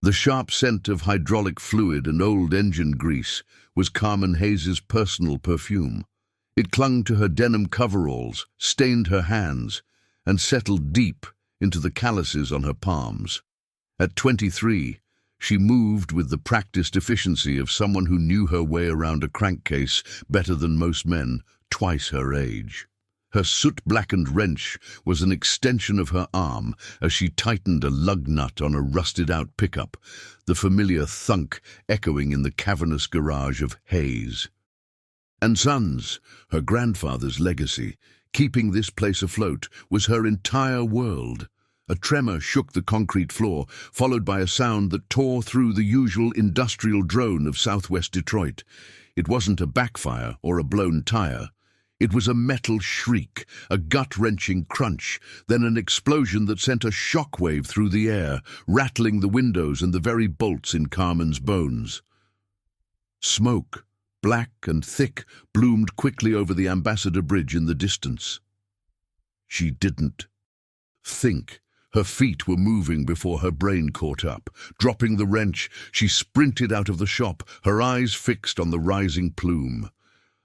The sharp scent of hydraulic fluid and old engine grease was Carmen Hayes's personal perfume. It clung to her denim coveralls, stained her hands, and settled deep into the calluses on her palms. At 23, she moved with the practiced efficiency of someone who knew her way around a crankcase better than most men, twice her age. Her soot-blackened wrench was an extension of her arm as she tightened a lug nut on a rusted-out pickup, the familiar thunk echoing in the cavernous garage of Hayes and Sons, her grandfather's legacy. Keeping this place afloat was her entire world. A tremor shook the concrete floor, followed by a sound that tore through the usual industrial drone of southwest Detroit. It wasn't a backfire or a blown tire. It was a metal shriek, a gut-wrenching crunch, then an explosion that sent a shockwave through the air, rattling the windows and the very bolts in Carmen's bones. Smoke, black and thick, bloomed quickly over the Ambassador Bridge in the distance. She didn't think. Her feet were moving before her brain caught up. Dropping the wrench, she sprinted out of the shop, her eyes fixed on the rising plume.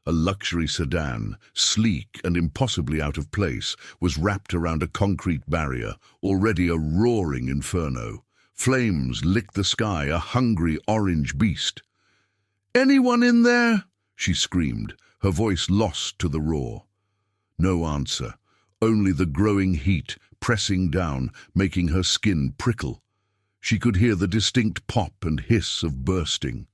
A luxury sedan, sleek and impossibly out of place, was wrapped around a concrete barrier, already a roaring inferno. Flames licked the sky, a hungry orange beast. "Anyone in there?" she screamed, her voice lost to the roar. No answer, only the growing heat pressing down, making her skin prickle. She could hear the distinct pop and hiss of bursting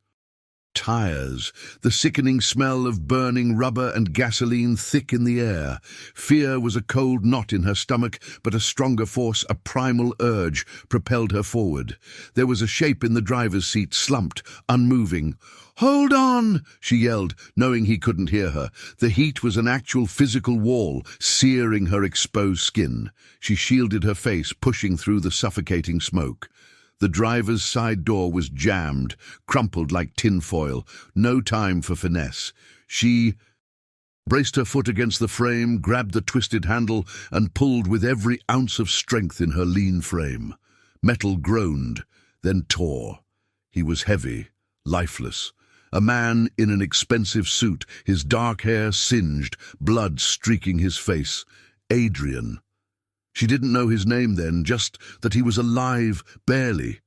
tires, the sickening smell of burning rubber and gasoline thick in the air. Fear was a cold knot in her stomach, but a stronger force, a primal urge, propelled her forward. There was a shape in the driver's seat, slumped, unmoving. "Hold on!" she yelled, knowing he couldn't hear her. The heat was an actual physical wall, searing her exposed skin. She shielded her face, pushing through the suffocating smoke. The driver's side door was jammed, crumpled like tinfoil. No time for finesse. She braced her foot against the frame, grabbed the twisted handle, and pulled with every ounce of strength in her lean frame. Metal groaned, then tore. He was heavy, lifeless. A man in an expensive suit, his dark hair singed, blood streaking his face. Adrian. She didn't know his name then, just that he was alive, barely.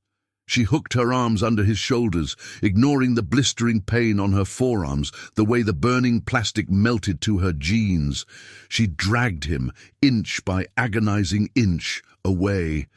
She hooked her arms under his shoulders, ignoring the blistering pain on her forearms, the way the burning plastic melted to her jeans. She dragged him, inch by agonizing inch, away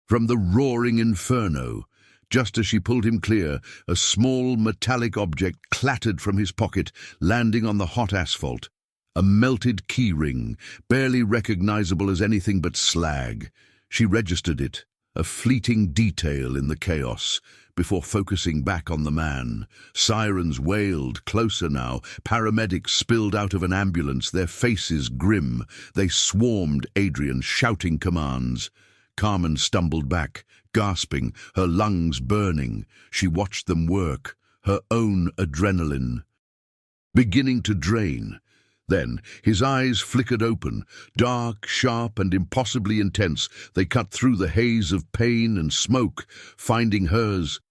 from the roaring inferno. Just as she pulled him clear, a small metallic object clattered from his pocket, landing on the hot asphalt. A melted key ring, barely recognizable as anything but slag. She registered it, a fleeting detail in the chaos, before focusing back on the man. Sirens wailed, closer now. Paramedics spilled out of an ambulance, their faces grim. They swarmed Adrian, shouting commands. Carmen stumbled back, gasping, her lungs burning. She watched them work, her own adrenaline beginning to drain. Then his eyes flickered open, dark, sharp, and impossibly intense. They cut through the haze of pain and smoke, finding hers.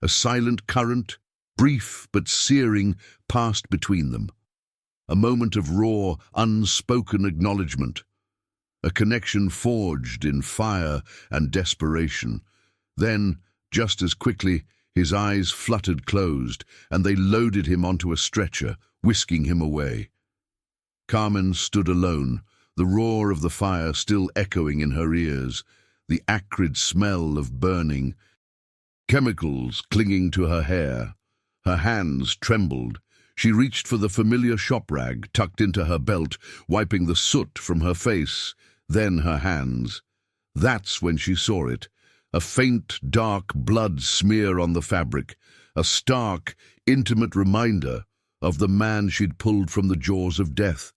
A silent current, brief but searing, passed between them. A moment of raw, unspoken acknowledgement. A connection forged in fire and desperation. Then, just as quickly, his eyes fluttered closed, and they loaded him onto a stretcher, whisking him away. Carmen stood alone, the roar of the fire still echoing in her ears, the acrid smell of burning chemicals clinging to her hair. Her hands trembled. She reached for the familiar shop rag tucked into her belt, wiping the soot from her face, then her hands. That's when she saw it, a faint, dark blood smear on the fabric, a stark, intimate reminder of the man she'd pulled from the jaws of death.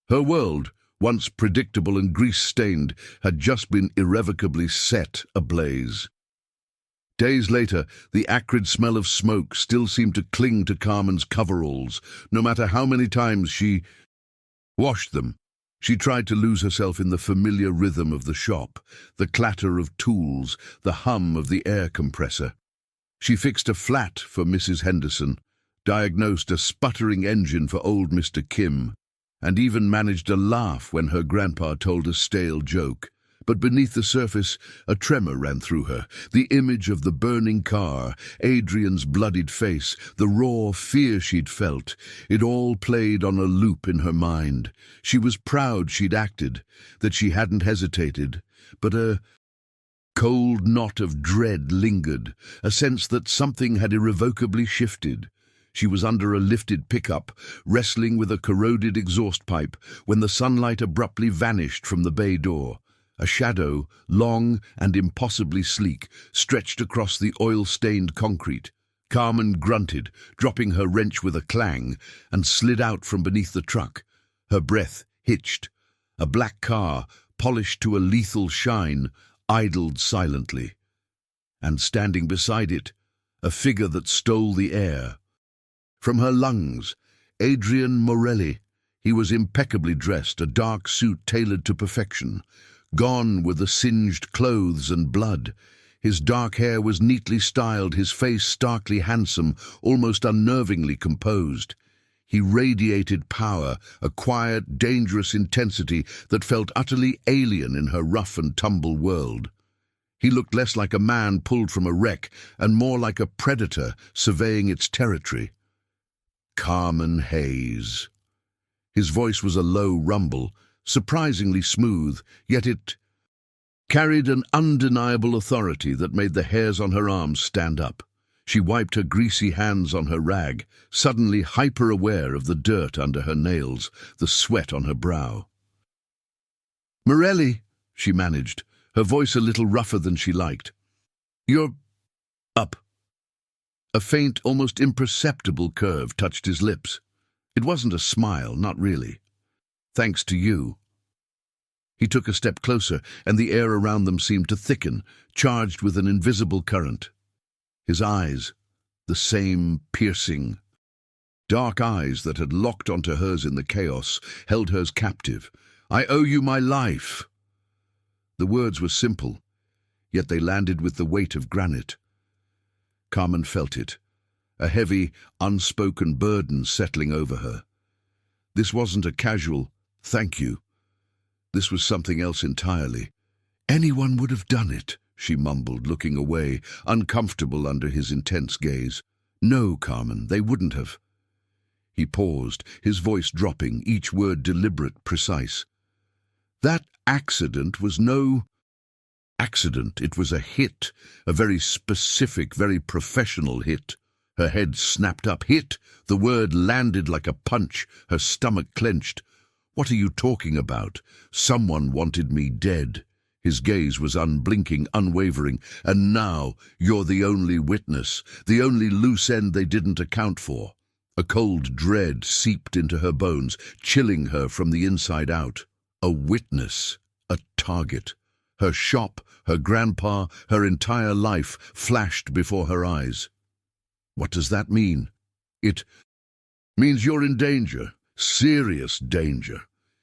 Her world, once predictable and grease-stained, had just been irrevocably set ablaze. Days later, the acrid smell of smoke still seemed to cling to Carmen's coveralls, no matter how many times she washed them. She tried to lose herself in the familiar rhythm of the shop, the clatter of tools, the hum of the air compressor. She fixed a flat for Mrs. Henderson, diagnosed a sputtering engine for old Mr. Kim, and even managed a laugh when her grandpa told a stale joke. But beneath the surface, a tremor ran through her. The image of the burning car, Adrian's bloodied face, the raw fear she'd felt, it all played on a loop in her mind. She was proud she'd acted, that she hadn't hesitated, but a cold knot of dread lingered, a sense that something had irrevocably shifted. She was under a lifted pickup, wrestling with a corroded exhaust pipe, when the sunlight abruptly vanished from the bay door. A shadow, long and impossibly sleek, stretched across the oil-stained concrete. Carmen grunted, dropping her wrench with a clang, and slid out from beneath the truck. Her breath hitched. A black car, polished to a lethal shine, idled silently. And standing beside it, a figure that stole the air. From her lungs, Adrian Morelli. He was impeccably dressed, a dark suit tailored to perfection. Gone were the singed clothes and blood. His dark hair was neatly styled, his face starkly handsome, almost unnervingly composed. He radiated power, a quiet, dangerous intensity that felt utterly alien in her rough and tumble world. He looked less like a man pulled from a wreck and more like a predator surveying its territory. Carmen Hayes. His voice was a low rumble, surprisingly smooth, yet it carried an undeniable authority that made the hairs on her arms stand up. She wiped her greasy hands on her rag, suddenly hyper-aware of the dirt under her nails, the sweat on her brow. "Morelli," she managed, her voice a little rougher than she liked. "You're up." A faint, almost imperceptible curve touched his lips. It wasn't a smile, not really. "Thanks to you." He took a step closer, and the air around them seemed to thicken, charged with an invisible current. His eyes, the same piercing, dark eyes that had locked onto hers in the chaos, held hers captive. "I owe you my life." The words were simple, yet they landed with the weight of granite. Carmen felt it, a heavy, unspoken burden settling over her. This wasn't a casual, "Thank you." This was something else entirely. "Anyone would have done it," she mumbled, looking away, uncomfortable under his intense gaze. "No, Carmen, they wouldn't have." He paused, his voice dropping, each word deliberate, precise. "That accident was no accident. It was a hit, a very specific, very professional hit." Her head snapped up. "Hit!" The word landed like a punch, her stomach clenched. "What are you talking about? Someone wanted me dead." His gaze was unblinking, unwavering. "And now you're the only witness, the only loose end they didn't account for." A cold dread seeped into her bones, chilling her from the inside out. A witness, a target. Her shop, her grandpa, her entire life flashed before her eyes. "What does that mean?" "It means you're in danger, serious danger."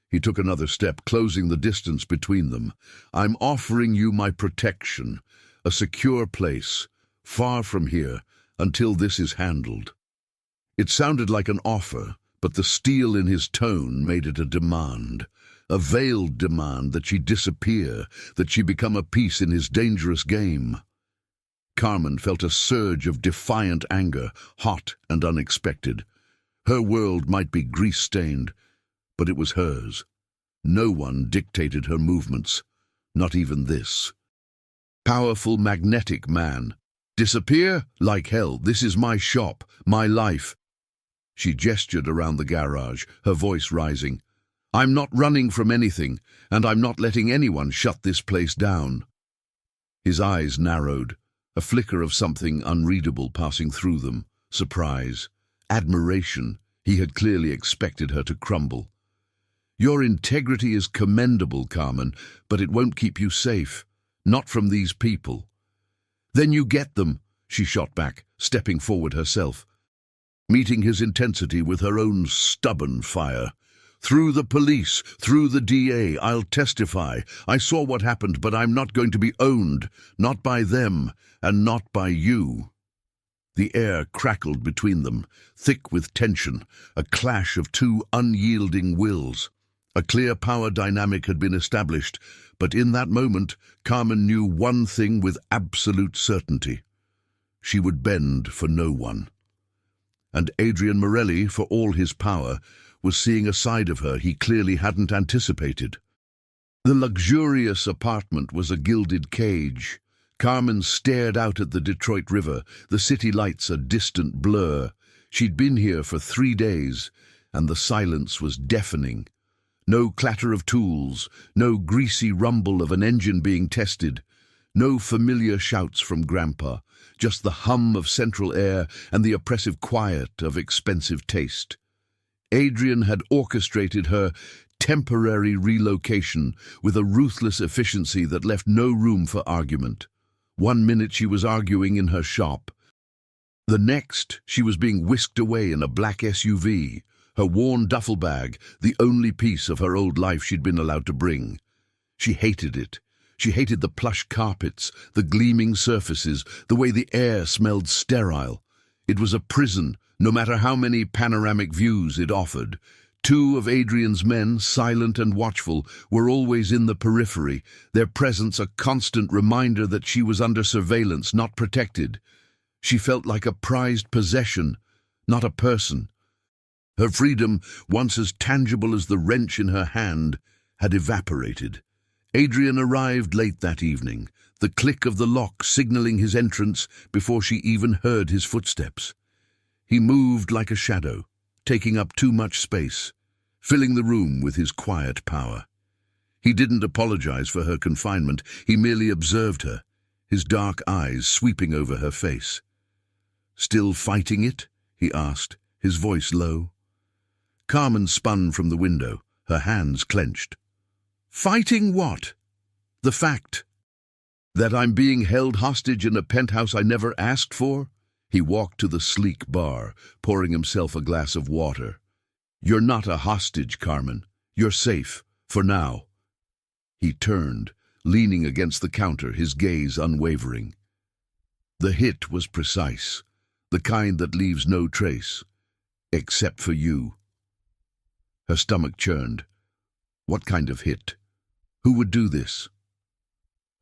He took another step, closing the distance between them. "I'm offering you my protection, a secure place, far from here, until this is handled." It sounded like an offer, but the steel in his tone made it a demand. A veiled demand that she disappear, that she become a piece in his dangerous game. Carmen felt a surge of defiant anger, hot and unexpected. Her world might be grease-stained, but it was hers. No one dictated her movements, not even this. Powerful, magnetic man. "Disappear? Like hell. This is my shop, my life." She gestured around the garage, her voice rising. "I'm not running from anything, and I'm not letting anyone shut this place down." His eyes narrowed, a flicker of something unreadable passing through them. Surprise, admiration. He had clearly expected her to crumble. "Your integrity is commendable, Carmen, but it won't keep you safe. Not from these people." "Then you get them," she shot back, stepping forward herself, meeting his intensity with her own stubborn fire. Through the police, through the DA, I'll testify. I saw what happened, but I'm not going to be owned. Not by them, and not by you." The air crackled between them, thick with tension, a clash of two unyielding wills. A clear power dynamic had been established, but in that moment, Carmen knew one thing with absolute certainty. She would bend for no one. And Adrian Morelli, for all his power, was seeing a side of her he clearly hadn't anticipated. The luxurious apartment was a gilded cage. Carmen stared out at the Detroit River, the city lights a distant blur. She'd been here for 3 days, and the silence was deafening. No clatter of tools, no greasy rumble of an engine being tested, no familiar shouts from Grandpa, just the hum of central air and the oppressive quiet of expensive taste. Adrian had orchestrated her temporary relocation with a ruthless efficiency that left no room for argument. 1 minute she was arguing in her shop. The next, she was being whisked away in a black SUV, her worn duffel bag, the only piece of her old life she'd been allowed to bring. She hated it. She hated the plush carpets, the gleaming surfaces, the way the air smelled sterile. It was a prison, no matter how many panoramic views it offered. 2 of Adrian's men, silent and watchful, were always in the periphery, their presence a constant reminder that she was under surveillance, not protected. She felt like a prized possession, not a person. Her freedom, once as tangible as the wrench in her hand, had evaporated. Adrian arrived late that evening, the click of the lock signaling his entrance before she even heard his footsteps. He moved like a shadow, taking up too much space, filling the room with his quiet power. He didn't apologize for her confinement, he merely observed her, his dark eyes sweeping over her face. "Still fighting it?" he asked, his voice low. Carmen spun from the window, her hands clenched. "Fighting what?" "The fact that I'm being held hostage in a penthouse I never asked for." He walked to the sleek bar, pouring himself a glass of water. "You're not a hostage, Carmen. You're safe, for now." He turned, leaning against the counter, his gaze unwavering. The hit was precise, the kind that leaves no trace, except for you. Her stomach churned. What kind of hit? Who would do this?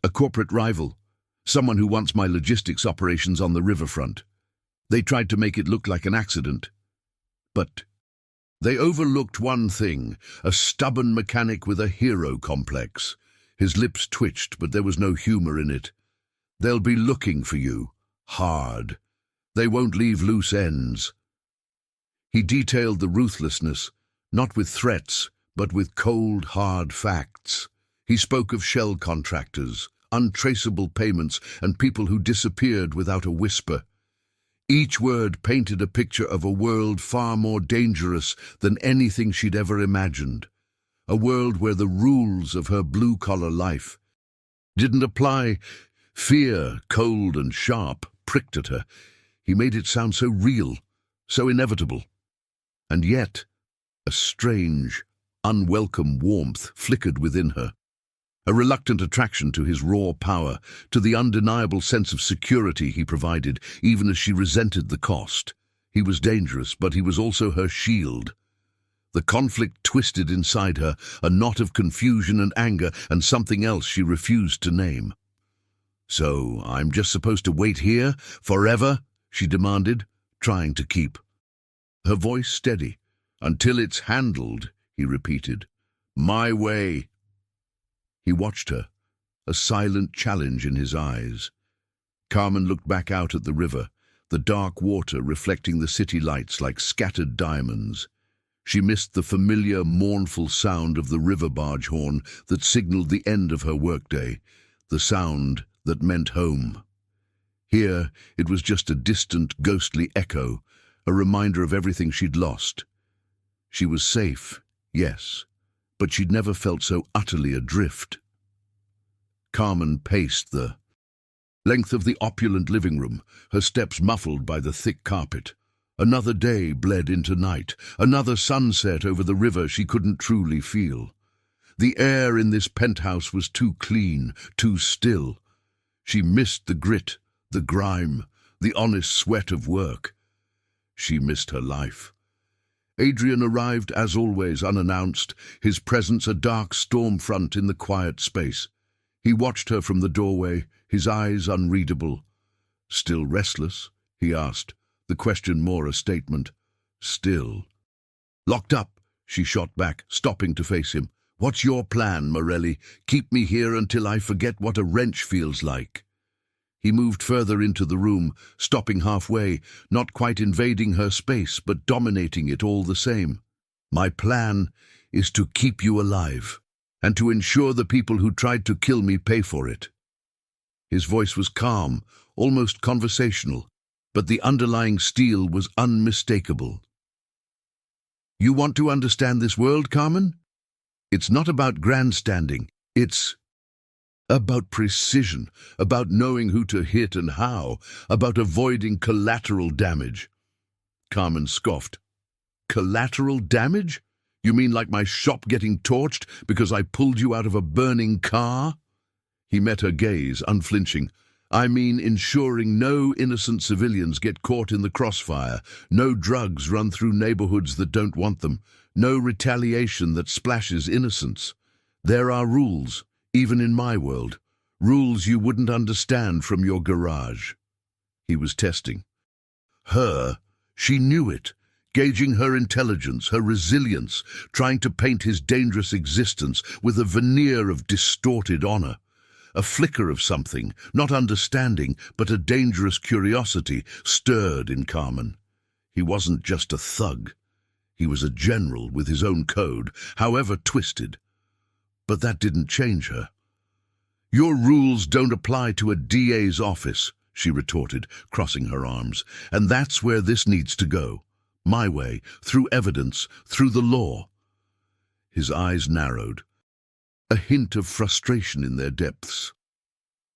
A corporate rival, someone who wants my logistics operations on the riverfront. They tried to make it look like an accident. But they overlooked one thing, a stubborn mechanic with a hero complex. His lips twitched, but there was no humor in it. They'll be looking for you, hard. They won't leave loose ends. He detailed the ruthlessness, not with threats, but with cold, hard facts. He spoke of shell contractors, untraceable payments, and people who disappeared without a whisper. Each word painted a picture of a world far more dangerous than anything she'd ever imagined. A world where the rules of her blue-collar life didn't apply. Fear, cold and sharp, pricked at her. He made it sound so real, so inevitable. And yet, a strange, unwelcome warmth flickered within her. A reluctant attraction to his raw power, to the undeniable sense of security he provided, even as she resented the cost. He was dangerous, but he was also her shield. The conflict twisted inside her, a knot of confusion and anger, and something else she refused to name. "So, I'm just supposed to wait here, forever?" she demanded, trying to keep her voice steady. "Until it's handled," he repeated. "My way." He watched her, a silent challenge in his eyes. Carmen looked back out at the river, the dark water reflecting the city lights like scattered diamonds. She missed the familiar, mournful sound of the river barge horn that signaled the end of her workday, the sound that meant home. Here, it was just a distant, ghostly echo, a reminder of everything she'd lost. She was safe, yes, but she'd never felt so utterly adrift. Carmen paced the length of the opulent living room, her steps muffled by the thick carpet. Another day bled into night, another sunset over the river she couldn't truly feel. The air in this penthouse was too clean, too still. She missed the grit, the grime, the honest sweat of work. She missed her life. Adrian arrived, as always, unannounced, his presence a dark storm front in the quiet space. He watched her from the doorway, his eyes unreadable. "Still restless?" he asked, the question more a statement. "Still." "Locked up," she shot back, stopping to face him. "What's your plan, Morelli? Keep me here until I forget what a wrench feels like." He moved further into the room, stopping halfway, not quite invading her space, but dominating it all the same. "My plan is to keep you alive, and to ensure the people who tried to kill me pay for it." His voice was calm, almost conversational, but the underlying steel was unmistakable. "You want to understand this world, Carmen? It's not about grandstanding. It's about precision, about knowing who to hit and how, about avoiding collateral damage." Carmen scoffed. "Collateral damage? You mean like my shop getting torched because I pulled you out of a burning car?" He met her gaze, unflinching. "I mean ensuring no innocent civilians get caught in the crossfire, no drugs run through neighborhoods that don't want them, no retaliation that splashes innocence. There are rules, even in my world, rules you wouldn't understand from your garage." He was testing her. She knew it, gauging her intelligence, her resilience, trying to paint his dangerous existence with a veneer of distorted honor. A flicker of something, not understanding, but a dangerous curiosity, stirred in Carmen. He wasn't just a thug. He was a general with his own code, however twisted. But that didn't change her. "Your rules don't apply to a DA's office," she retorted, crossing her arms. "And that's where this needs to go. My way, through evidence, through the law." His eyes narrowed, a hint of frustration in their depths.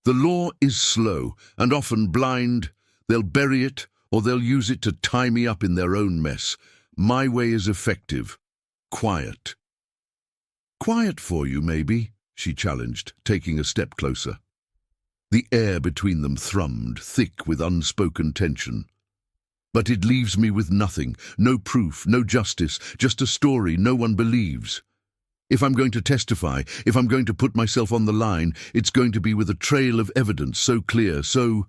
"The law is slow and often blind. They'll bury it, or they'll use it to tie me up in their own mess. My way is effective. Quiet." "Quiet for you, maybe," she challenged, taking a step closer. The air between them thrummed, thick with unspoken tension. "But it leaves me with nothing, no proof, no justice, just a story no one believes. If I'm going to testify, if I'm going to put myself on the line, it's going to be with a trail of evidence so clear, so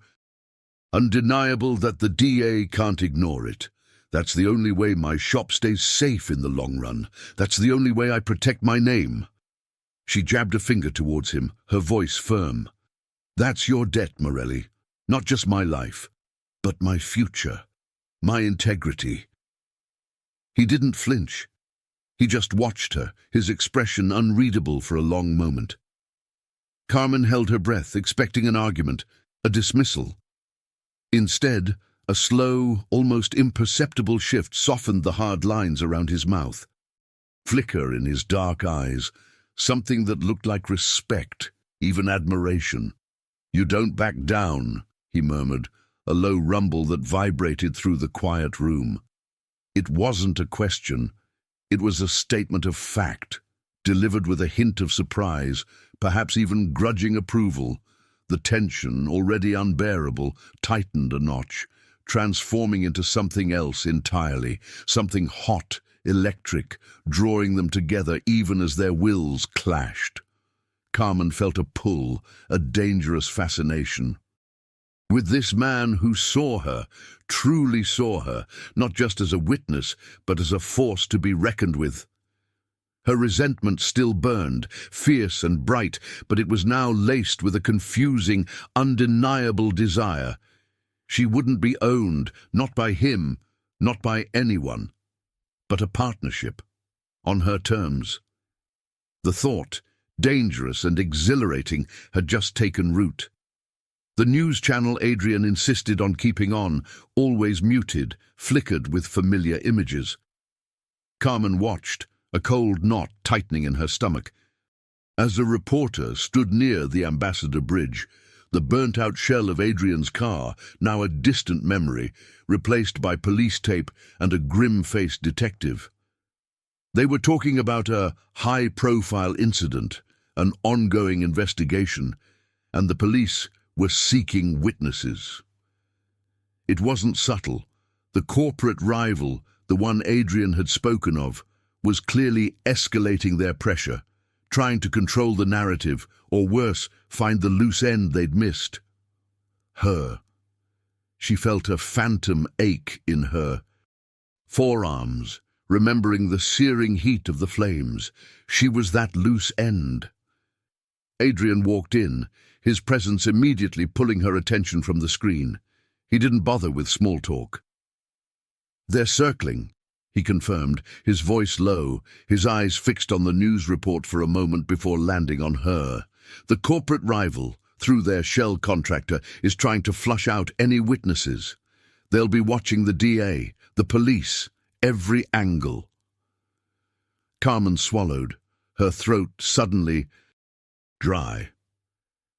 undeniable that the DA can't ignore it. That's the only way my shop stays safe in the long run. That's the only way I protect my name." She jabbed a finger towards him, her voice firm. "That's your debt, Morelli. Not just my life, but my future, my integrity." He didn't flinch. He just watched her, his expression unreadable for a long moment. Carmen held her breath, expecting an argument, a dismissal. Instead, a slow, almost imperceptible shift softened the hard lines around his mouth. Flicker in his dark eyes, something that looked like respect, even admiration. "You don't back down," he murmured, a low rumble that vibrated through the quiet room. It wasn't a question. It was a statement of fact, delivered with a hint of surprise, perhaps even grudging approval. The tension, already unbearable, tightened a notch, transforming into something else entirely, something hot, electric, drawing them together even as their wills clashed. Carmen felt a pull, a dangerous fascination. With this man who saw her, truly saw her, not just as a witness, but as a force to be reckoned with. Her resentment still burned, fierce and bright, but it was now laced with a confusing, undeniable desire. She wouldn't be owned, not by him, not by anyone, but a partnership, on her terms. The thought, dangerous and exhilarating, had just taken root. The news channel Adrian insisted on keeping on, always muted, flickered with familiar images. Carmen watched, a cold knot tightening in her stomach. As a reporter stood near the Ambassador Bridge, The burnt-out shell of Adrian's car, now a distant memory, replaced by police tape and a grim-faced detective. They were talking about a high-profile incident, an ongoing investigation, and the police were seeking witnesses. It wasn't subtle. The corporate rival, the one Adrian had spoken of, was clearly escalating their pressure, trying to control the narrative, or worse, find the loose end they'd missed. Her. She felt a phantom ache in her forearms, remembering the searing heat of the flames. She was that loose end. Adrian walked in, his presence immediately pulling her attention from the screen. He didn't bother with small talk. "They're circling," he confirmed, his voice low, his eyes fixed on the news report for a moment before landing on her. "The corporate rival, through their shell contractor, is trying to flush out any witnesses. They'll be watching the DA, the police, every angle." Carmen swallowed, her throat suddenly dry.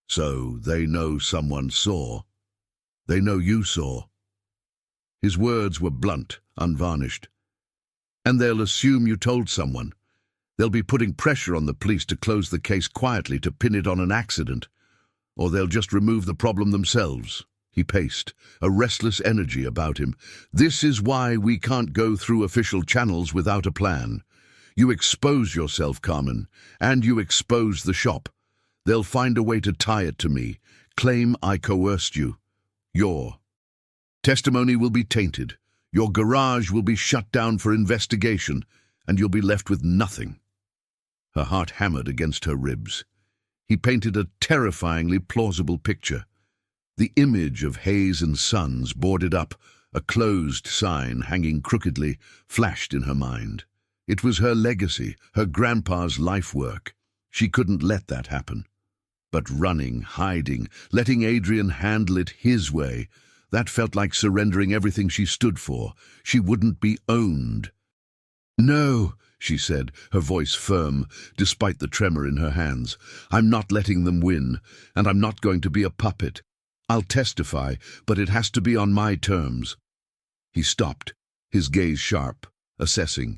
"So they know someone saw. They know you saw." His words were blunt, unvarnished. "And they'll assume you told someone. They'll be putting pressure on the police to close the case quietly, to pin it on an accident. Or they'll just remove the problem themselves." He paced, a restless energy about him. "This is why we can't go through official channels without a plan. You expose yourself, Carmen, and you expose the shop. They'll find a way to tie it to me, claim I coerced you. Your testimony will be tainted. Your garage will be shut down for investigation, and you'll be left with nothing." Her heart hammered against her ribs. He painted a terrifyingly plausible picture. The image of Hayes and Sons boarded up, a closed sign hanging crookedly, flashed in her mind. It was her legacy, her grandpa's life work. She couldn't let that happen. But running, hiding, letting Adrian handle it his way, that felt like surrendering everything she stood for. She wouldn't be owned. "No," she said, her voice firm, despite the tremor in her hands. "I'm not letting them win, and I'm not going to be a puppet. I'll testify, but it has to be on my terms." He stopped, his gaze sharp, assessing.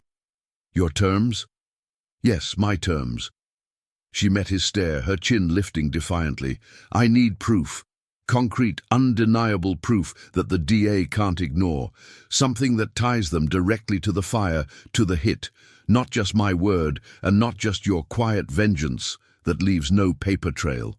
"Your terms?" "Yes, my terms." She met his stare, her chin lifting defiantly. "I need proof. Concrete, undeniable proof that the DA can't ignore. Something that ties them directly to the fire, to the hit. Not just my word, and not just your quiet vengeance that leaves no paper trail."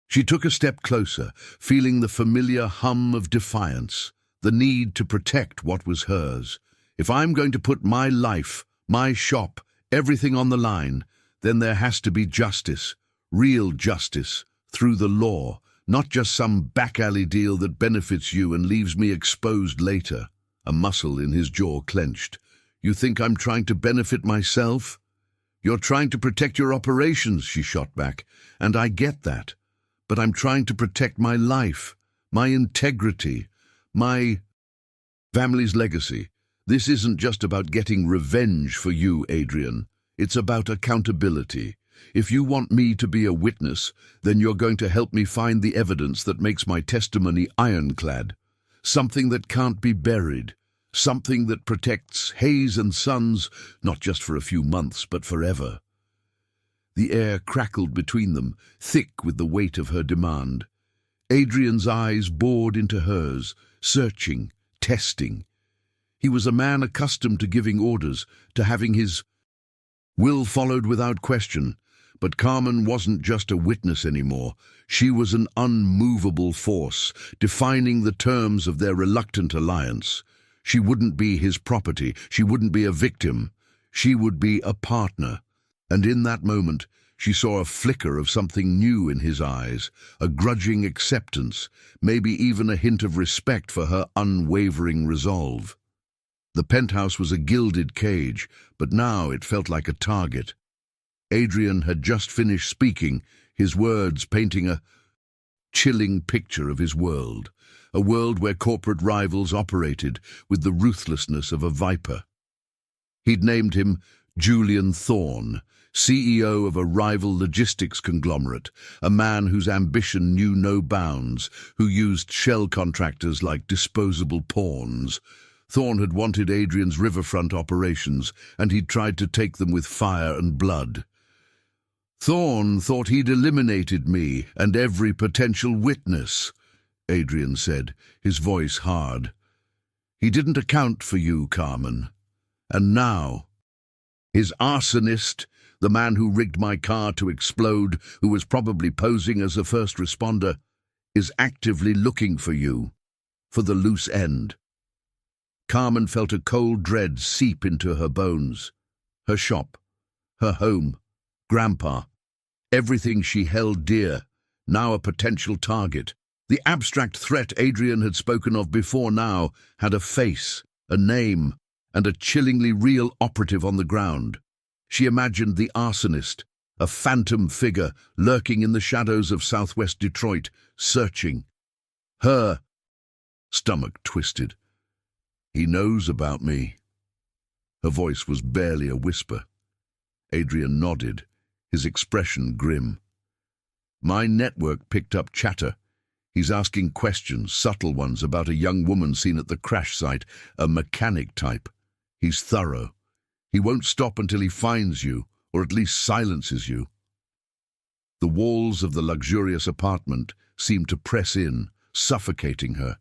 She took a step closer, feeling the familiar hum of defiance, the need to protect what was hers. "If I'm going to put my life, my shop, everything on the line, then there has to be justice, real justice, through the law, not just some back-alley deal that benefits you and leaves me exposed later." A muscle in his jaw clenched. "You think I'm trying to benefit myself? You're trying to protect your operations," she shot back, "and I get that. But I'm trying to protect my life, my integrity, my family's legacy. This isn't just about getting revenge for you, Adrian. It's about accountability. If you want me to be a witness, then you're going to help me find the evidence that makes my testimony ironclad. Something that can't be buried. Something that protects Hayes and Sons, not just for a few months, but forever." The air crackled between them, thick with the weight of her demand. Adrian's eyes bored into hers, searching, testing. He was a man accustomed to giving orders, to having his will followed without question. But Carmen wasn't just a witness anymore. She was an unmovable force, defining the terms of their reluctant alliance. She wouldn't be his property. She wouldn't be a victim. She would be a partner. And in that moment, she saw a flicker of something new in his eyes, a grudging acceptance, maybe even a hint of respect for her unwavering resolve. The penthouse was a gilded cage, but now it felt like a target. Adrian had just finished speaking, his words painting a chilling picture of his world, a world where corporate rivals operated with the ruthlessness of a viper. He'd named him Julian Thorne, CEO of a rival logistics conglomerate, a man whose ambition knew no bounds, who used shell contractors like disposable pawns. Thorne had wanted Adrian's riverfront operations, and he'd tried to take them with fire and blood. "Thorne thought he'd eliminated me and every potential witness," Adrian said, his voice hard. "He didn't account for you, Carmen. And now, his arsonist, the man who rigged my car to explode, who was probably posing as a first responder, is actively looking for you, for the loose end." Carmen felt a cold dread seep into her bones. Her shop, her home, Grandpa, everything she held dear, now a potential target. The abstract threat Adrian had spoken of before now had a face, a name, and a chillingly real operative on the ground. She imagined the arsonist, a phantom figure lurking in the shadows of southwest Detroit, searching. Her stomach twisted. "He knows about me." Her voice was barely a whisper. Adrian nodded, his expression grim. "My network picked up chatter. He's asking questions, subtle ones, about a young woman seen at the crash site, a mechanic type. He's thorough. He won't stop until he finds you, or at least silences you." The walls of the luxurious apartment seemed to press in, suffocating her.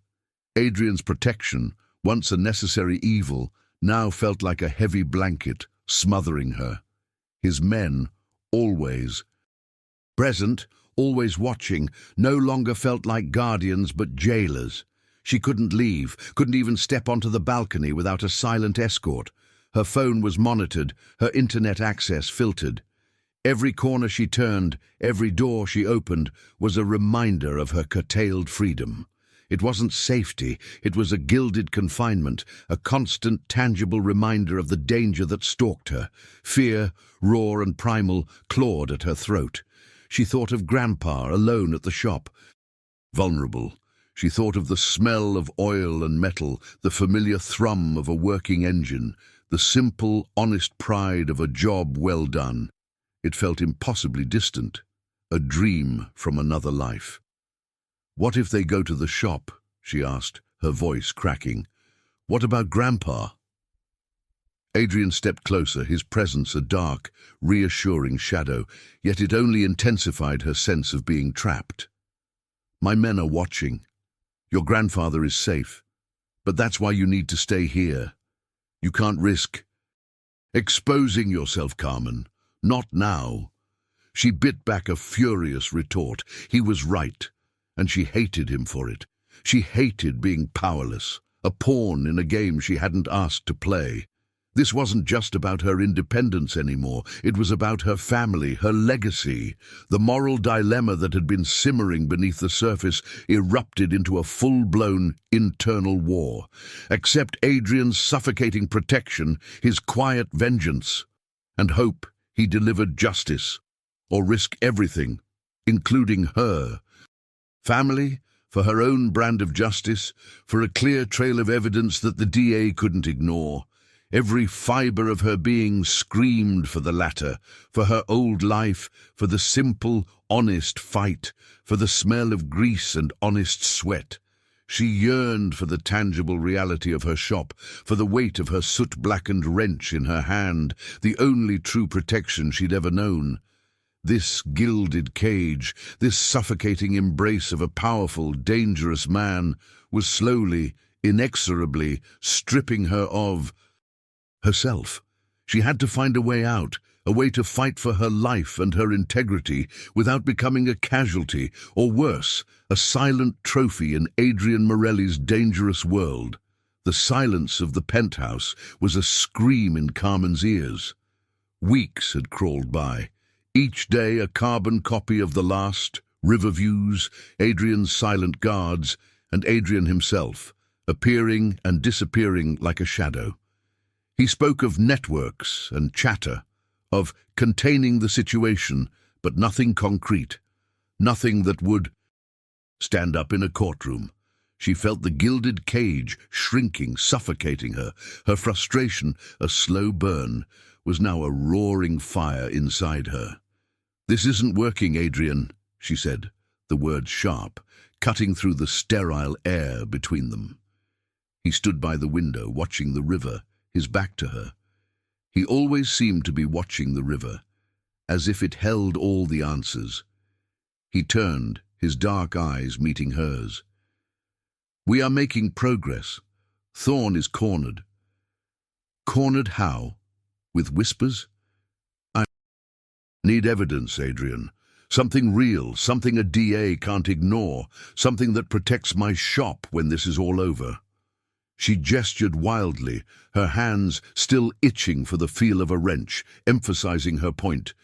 Adrian's protection, once a necessary evil, now felt like a heavy blanket, smothering her. His men, always present, always watching, no longer felt like guardians but jailers. She couldn't leave, couldn't even step onto the balcony without a silent escort. Her phone was monitored, her internet access filtered. Every corner she turned, every door she opened, was a reminder of her curtailed freedom. It wasn't safety, it was a gilded confinement, a constant, tangible reminder of the danger that stalked her. Fear, raw and primal, clawed at her throat. She thought of Grandpa alone at the shop. Vulnerable, she thought of the smell of oil and metal, the familiar thrum of a working engine, the simple, honest pride of a job well done. It felt impossibly distant, a dream from another life. "What if they go to the shop?" she asked, her voice cracking. "What about Grandpa?" Adrian stepped closer, his presence a dark, reassuring shadow, yet it only intensified her sense of being trapped. "My men are watching. Your grandfather is safe, but that's why you need to stay here. You can't risk exposing yourself, Carmen. Not now." She bit back a furious retort. He was right, and she hated him for it. She hated being powerless, a pawn in a game she hadn't asked to play. This wasn't just about her independence anymore. It was about her family, her legacy. The moral dilemma that had been simmering beneath the surface erupted into a full-blown internal war. Accept Adrian's suffocating protection, his quiet vengeance, and hope he delivered justice, or risk everything, including her. Family, for her own brand of justice, for a clear trail of evidence that the DA couldn't ignore. Every fibre of her being screamed for the latter, for her old life, for the simple, honest fight, for the smell of grease and honest sweat. She yearned for the tangible reality of her shop, for the weight of her soot-blackened wrench in her hand, the only true protection she'd ever known. This gilded cage, this suffocating embrace of a powerful, dangerous man, was slowly, inexorably stripping her of herself. She had to find a way out, a way to fight for her life and her integrity without becoming a casualty, or worse, a silent trophy in Adrian Morelli's dangerous world. The silence of the penthouse was a scream in Carmen's ears. Weeks had crawled by. Each day a carbon copy of the last, Riverviews, Adrian's silent guards, and Adrian himself, appearing and disappearing like a shadow. He spoke of networks and chatter, of containing the situation, but nothing concrete, nothing that would stand up in a courtroom. She felt the gilded cage shrinking, suffocating her, her frustration a slow burn. was now a roaring fire inside her. "This isn't working, Adrian," she said, the words sharp, cutting through the sterile air between them. He stood by the window, watching the river, his back to her. He always seemed to be watching the river, as if it held all the answers. He turned, his dark eyes meeting hers. "We are making progress. Thorn is cornered." "Cornered how? With whispers?" "I need evidence, Adrian. Something real, something a DA can't ignore, something that protects my shop when this is all over." She gestured wildly, her hands still itching for the feel of a wrench, emphasizing her point.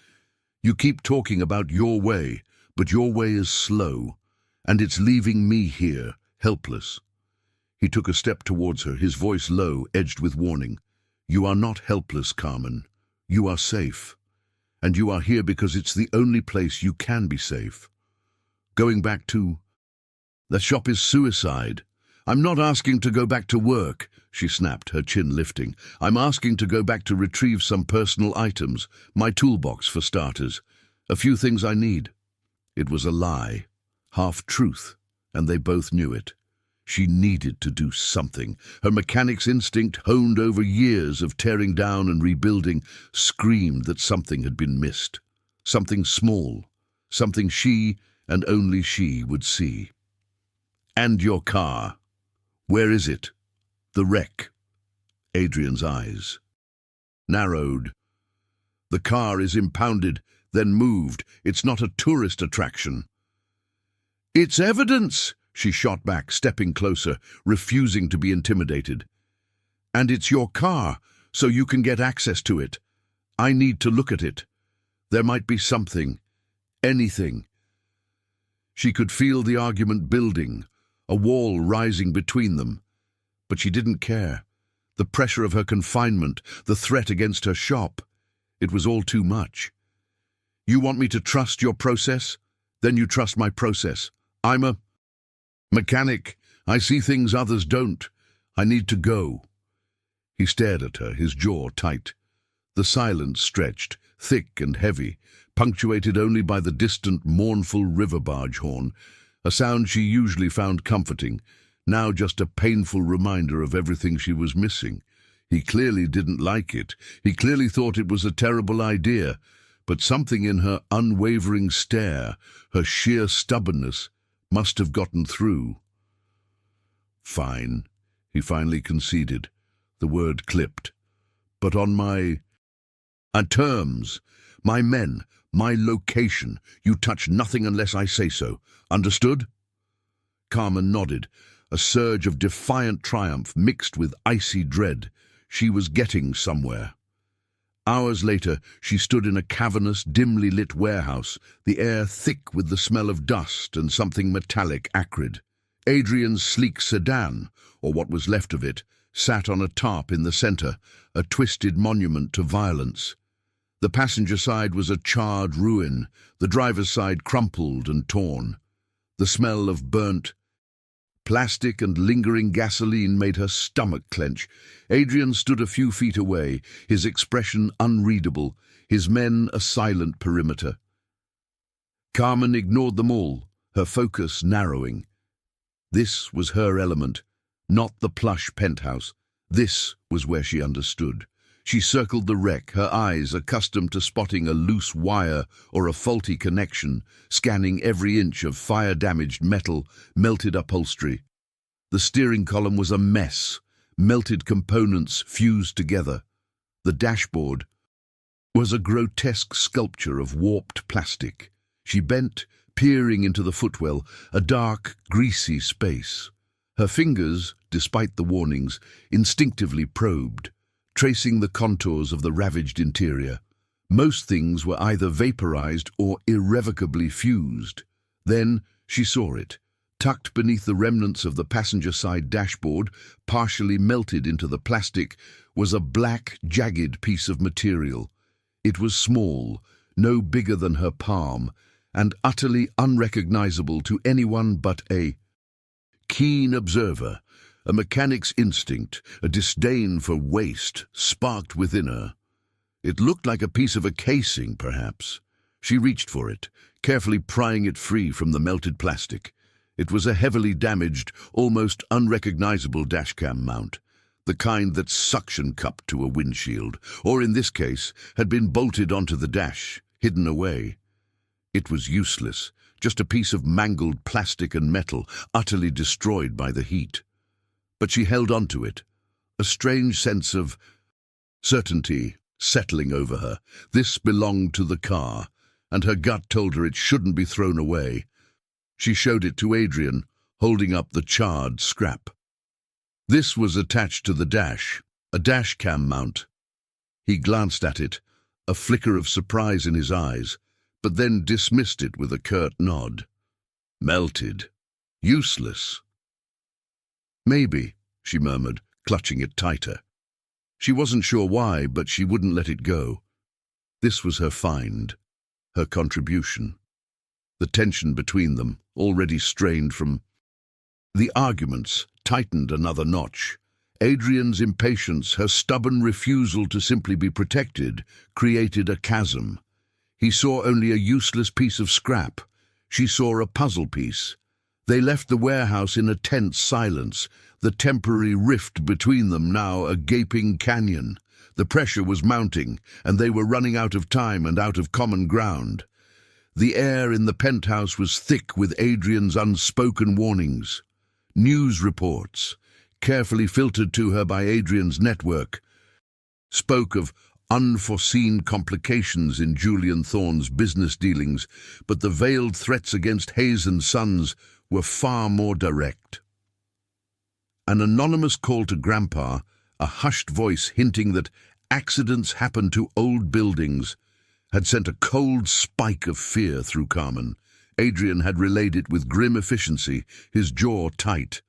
"You keep talking about your way, but your way is slow, and it's leaving me here, helpless." He took a step towards her, his voice low, edged with warning. "You are not helpless, Carmen. You are safe. And you are here because it's the only place you can be safe. Going back to... the shop is suicide. I'm not asking to go back to work," she snapped, her chin lifting. "I'm asking to go back to retrieve some personal items, my toolbox for starters, a few things I need." It was a lie, half-truth, and they both knew it. She needed to do something. Her mechanic's instinct, honed over years of tearing down and rebuilding, screamed that something had been missed. Something small, something she, and only she, would see. "And your car. Where is it?" "The wreck." Adrian's eyes narrowed. "The car is impounded, then moved. It's not a tourist attraction." "It's evidence!" she shot back, stepping closer, refusing to be intimidated. "And it's your car, so you can get access to it. I need to look at it. There might be something, anything." She could feel the argument building, a wall rising between them. But she didn't care. The pressure of her confinement, the threat against her shop, it was all too much. "You want me to trust your process? Then you trust my process. I'm a mechanic. I see things others don't. I need to go." He stared at her, his jaw tight. The silence stretched, thick and heavy, punctuated only by the distant, mournful river barge horn, a sound she usually found comforting, now just a painful reminder of everything she was missing. He clearly didn't like it. He clearly thought it was a terrible idea, but something in her unwavering stare, her sheer stubbornness, must have gotten through. "Fine," he finally conceded, the word clipped. "But on my terms, my men, my location, you touch nothing unless I say so. Understood?" Carmen nodded, a surge of defiant triumph mixed with icy dread. She was getting somewhere. Hours later, she stood in a cavernous, dimly lit warehouse, the air thick with the smell of dust and something metallic acrid. Adrian's sleek sedan, or what was left of it, sat on a tarp in the center, a twisted monument to violence. The passenger side was a charred ruin, the driver's side crumpled and torn. The smell of burnt plastic and lingering gasoline made her stomach clench. Adrian stood a few feet away, his expression unreadable, his men a silent perimeter. Carmen ignored them all, her focus narrowing. This was her element, not the plush penthouse. This was where she understood. She circled the wreck, her eyes accustomed to spotting a loose wire or a faulty connection, scanning every inch of fire-damaged metal, melted upholstery. The steering column was a mess, melted components fused together. The dashboard was a grotesque sculpture of warped plastic. She bent, peering into the footwell, a dark, greasy space. Her fingers, despite the warnings, instinctively probed, tracing the contours of the ravaged interior. Most things were either vaporized or irrevocably fused. Then she saw it. Tucked beneath the remnants of the passenger-side dashboard, partially melted into the plastic, was a black, jagged piece of material. It was small, no bigger than her palm, and utterly unrecognizable to anyone but a keen observer. A mechanic's instinct, a disdain for waste, sparked within her. It looked like a piece of a casing, perhaps. She reached for it, carefully prying it free from the melted plastic. It was a heavily damaged, almost unrecognizable dashcam mount, the kind that's suction cupped to a windshield, or in this case, had been bolted onto the dash, hidden away. It was useless, just a piece of mangled plastic and metal, utterly destroyed by the heat. But she held onto it, a strange sense of certainty settling over her. This belonged to the car, and her gut told her it shouldn't be thrown away. She showed it to Adrian, holding up the charred scrap. This was attached to the dash, a dash cam mount. He glanced at it, a flicker of surprise in his eyes, but then dismissed it with a curt nod. Melted. Useless. Maybe, she murmured, clutching it tighter. She wasn't sure why, but she wouldn't let it go. This was her find, her contribution. The tension between them, already strained from the arguments, tightened another notch. Adrian's impatience, her stubborn refusal to simply be protected, created a chasm. He saw only a useless piece of scrap. She saw a puzzle piece. They left the warehouse in a tense silence, the temporary rift between them now a gaping canyon. The pressure was mounting, and they were running out of time and out of common ground. The air in the penthouse was thick with Adrian's unspoken warnings. News reports, carefully filtered to her by Adrian's network, spoke of unforeseen complications in Julian Thorne's business dealings, but the veiled threats against Hayes and Sons were far more direct. An anonymous call to Grandpa, a hushed voice hinting that accidents happen to old buildings, had sent a cold spike of fear through Carmen. Adrian had relayed it with grim efficiency, his jaw tight.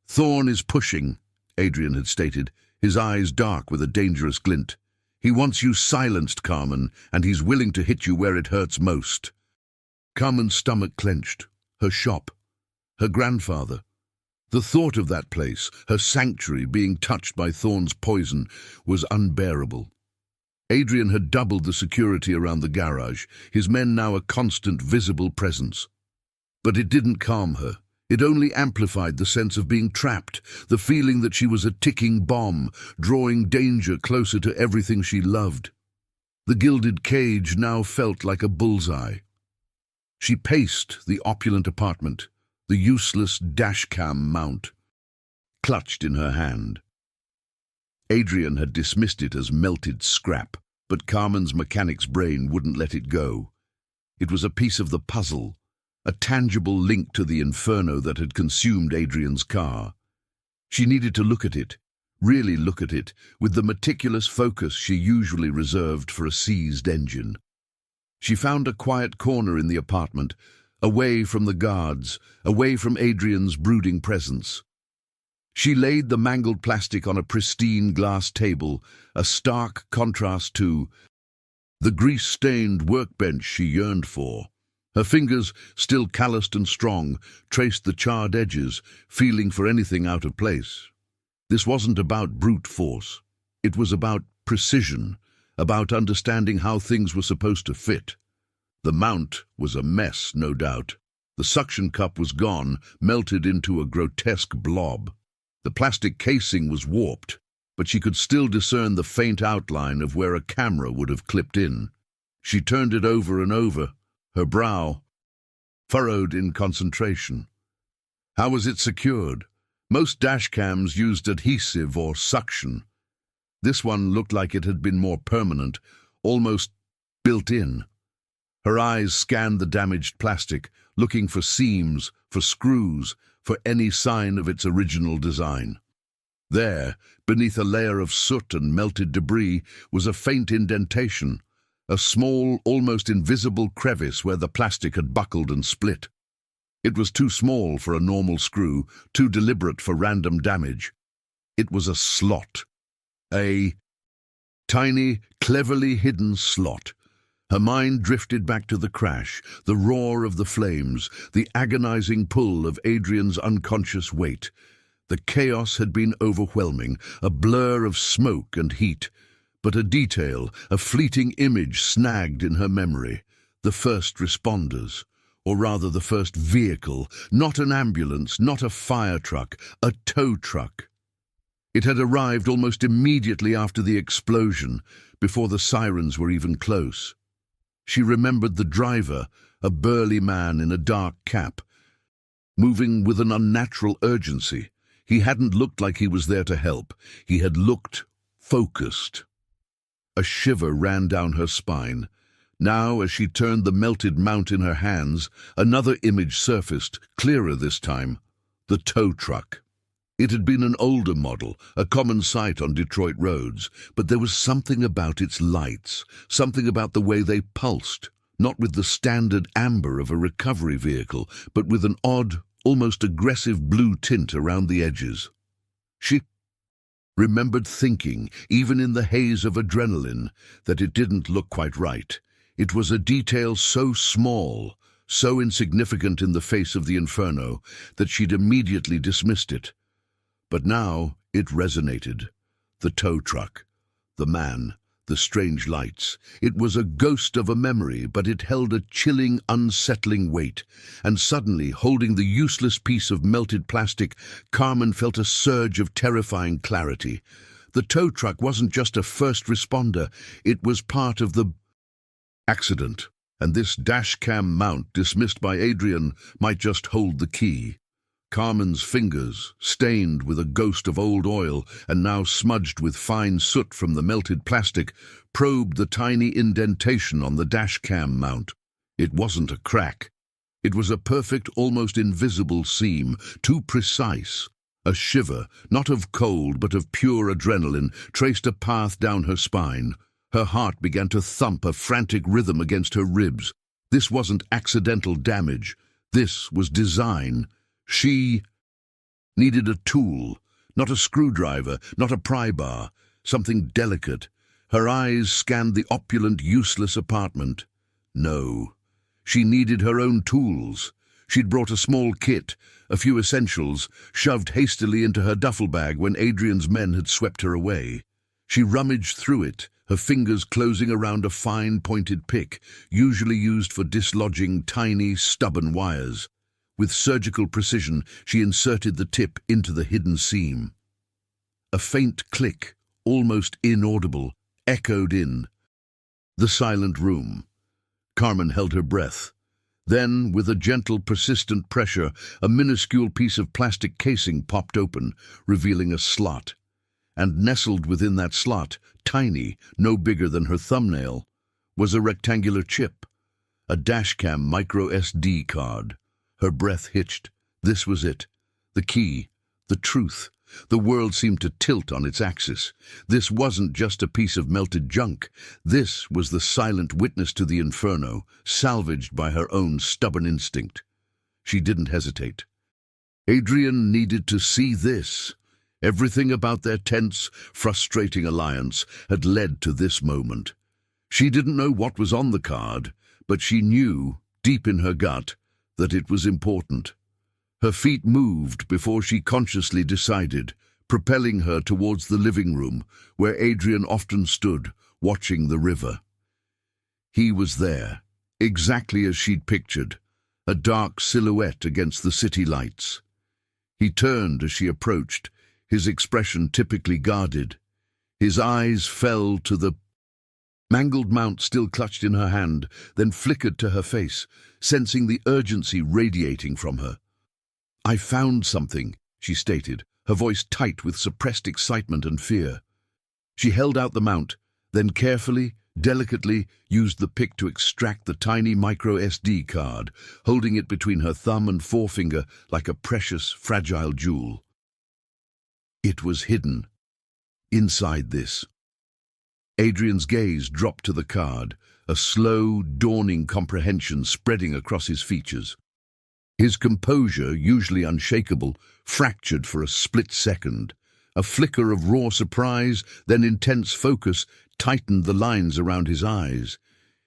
"Thorne is pushing," Adrian had stated, his eyes dark with a dangerous glint. "He wants you silenced, Carmen, and he's willing to hit you where it hurts most." Carmen's stomach clenched. Her shop. Her grandfather. The thought of that place, her sanctuary, being touched by Thorne's poison, was unbearable. Adrian had doubled the security around the garage, his men now a constant visible presence. But it didn't calm her. It only amplified the sense of being trapped, the feeling that she was a ticking bomb, drawing danger closer to everything she loved. The gilded cage now felt like a bullseye. She paced the opulent apartment, the useless dashcam mount, clutched in her hand. Adrian had dismissed it as melted scrap, but Carmen's mechanic's brain wouldn't let it go. It was a piece of the puzzle, a tangible link to the inferno that had consumed Adrian's car. She needed to look at it, really look at it, with the meticulous focus she usually reserved for a seized engine. She found a quiet corner in the apartment, away from the guards, away from Adrian's brooding presence. She laid the mangled plastic on a pristine glass table, a stark contrast to the grease-stained workbench she yearned for. Her fingers, still calloused and strong, traced the charred edges, feeling for anything out of place. This wasn't about brute force. It was about precision, about understanding how things were supposed to fit. The mount was a mess, no doubt. The suction cup was gone, melted into a grotesque blob. The plastic casing was warped, but she could still discern the faint outline of where a camera would have clipped in. She turned it over and over, her brow furrowed in concentration. How was it secured? Most dashcams used adhesive or suction. This one looked like it had been more permanent, almost built in. Her eyes scanned the damaged plastic, looking for seams, for screws, for any sign of its original design. There, beneath a layer of soot and melted debris, was a faint indentation, a small, almost invisible crevice where the plastic had buckled and split. It was too small for a normal screw, too deliberate for random damage. It was a slot. A tiny, cleverly hidden slot. Her mind drifted back to the crash, the roar of the flames, the agonizing pull of Adrian's unconscious weight. The chaos had been overwhelming, a blur of smoke and heat, But a detail, a fleeting image snagged in her memory. The first responders, or rather the first vehicle, not an ambulance, not a fire truck, a tow truck. It had arrived almost immediately after the explosion, before the sirens were even close. She remembered the driver, a burly man in a dark cap, moving with an unnatural urgency. He hadn't looked like he was there to help. He had looked focused. A shiver ran down her spine. Now, as she turned the melted mount in her hands, another image surfaced, clearer this time. The tow truck. It had been an older model, a common sight on Detroit roads, but there was something about its lights, something about the way they pulsed, not with the standard amber of a recovery vehicle, but with an odd, almost aggressive blue tint around the edges. She remembered thinking, even in the haze of adrenaline, that it didn't look quite right. It was a detail so small, so insignificant in the face of the inferno, that she'd immediately dismissed it. But now it resonated. The tow truck, the man, the strange lights. It was a ghost of a memory, but it held a chilling, unsettling weight. And suddenly, holding the useless piece of melted plastic, Carmen felt a surge of terrifying clarity. The tow truck wasn't just a first responder, it was part of the accident. And this dashcam mount, dismissed by Adrian, might just hold the key. Carmen's fingers, stained with a ghost of old oil and now smudged with fine soot from the melted plastic, probed the tiny indentation on the dashcam mount. It wasn't a crack. It was a perfect, almost invisible seam, too precise. A shiver, not of cold but of pure adrenaline, traced a path down her spine. Her heart began to thump a frantic rhythm against her ribs. This wasn't accidental damage. This was design. She needed a tool, not a screwdriver, not a pry bar, something delicate. Her eyes scanned the opulent, useless apartment. No, she needed her own tools. She'd brought a small kit, a few essentials, shoved hastily into her duffel bag when Adrian's men had swept her away. She rummaged through it, her fingers closing around a fine, pointed pick, usually used for dislodging tiny, stubborn wires. With surgical precision, she inserted the tip into the hidden seam. A faint click, almost inaudible, echoed in the silent room. Carmen held her breath. Then, with a gentle, persistent pressure, a minuscule piece of plastic casing popped open, revealing a slot. And nestled within that slot, tiny, no bigger than her thumbnail, was a rectangular chip, a dashcam micro SD card. Her breath hitched. This was it. The key. The truth. The world seemed to tilt on its axis. This wasn't just a piece of melted junk. This was the silent witness to the inferno, salvaged by her own stubborn instinct. She didn't hesitate. Adrian needed to see this. Everything about their tense, frustrating alliance had led to this moment. She didn't know what was on the card, but she knew, deep in her gut, that it was important. Her feet moved before she consciously decided, propelling her towards the living room, where Adrian often stood, watching the river. He was there, exactly as she'd pictured, a dark silhouette against the city lights. He turned as she approached, his expression typically guarded. His eyes fell to the mangled mount still clutched in her hand, then flickered to her face, sensing the urgency radiating from her. "I found something," she stated, her voice tight with suppressed excitement and fear. She held out the mount, then carefully, delicately used the pick to extract the tiny micro SD card, holding it between her thumb and forefinger like a precious, fragile jewel. It was hidden. Inside this. Adrian's gaze dropped to the card, a slow, dawning comprehension spreading across his features. His composure, usually unshakable, fractured for a split second. A flicker of raw surprise, then intense focus, tightened the lines around his eyes.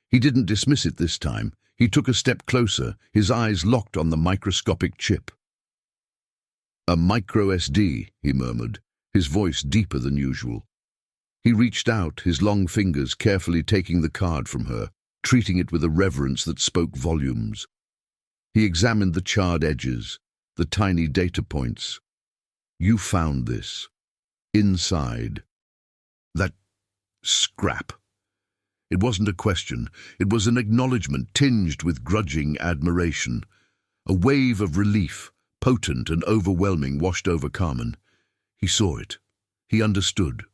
He didn't dismiss it this time. He took a step closer, his eyes locked on the microscopic chip. "A micro SD," he murmured, his voice deeper than usual. He reached out, his long fingers carefully taking the card from her, treating it with a reverence that spoke volumes. He examined the charred edges, the tiny data points. You found this. Inside. That scrap. It wasn't a question. It was an acknowledgement tinged with grudging admiration. A wave of relief, potent and overwhelming, washed over Carmen. He saw it. He understood.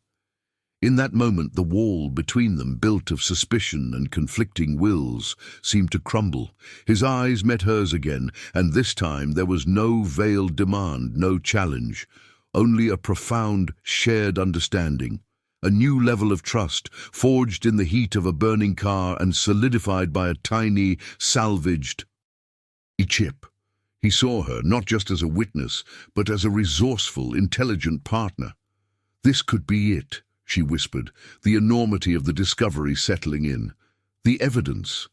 In that moment, the wall between them, built of suspicion and conflicting wills, seemed to crumble. His eyes met hers again, and this time there was no veiled demand, no challenge, only a profound, shared understanding. A new level of trust, forged in the heat of a burning car and solidified by a tiny, salvaged chip. He saw her not just as a witness, but as a resourceful, intelligent partner. This could be it, she whispered, the enormity of the discovery settling in. The evidence.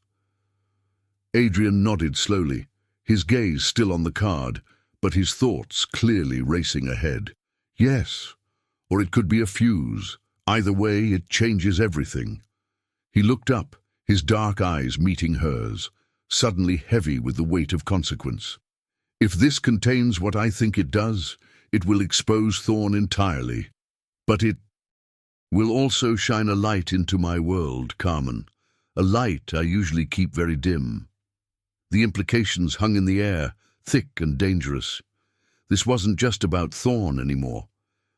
Adrian nodded slowly, his gaze still on the card, but his thoughts clearly racing ahead. Yes, or it could be a fuse. Either way, it changes everything. He looked up, his dark eyes meeting hers, suddenly heavy with the weight of consequence. If this contains what I think it does, it will expose Thorn entirely. But it will also shine a light into my world, Carmen. A light I usually keep very dim. The implications hung in the air, thick and dangerous. This wasn't just about Thorn anymore.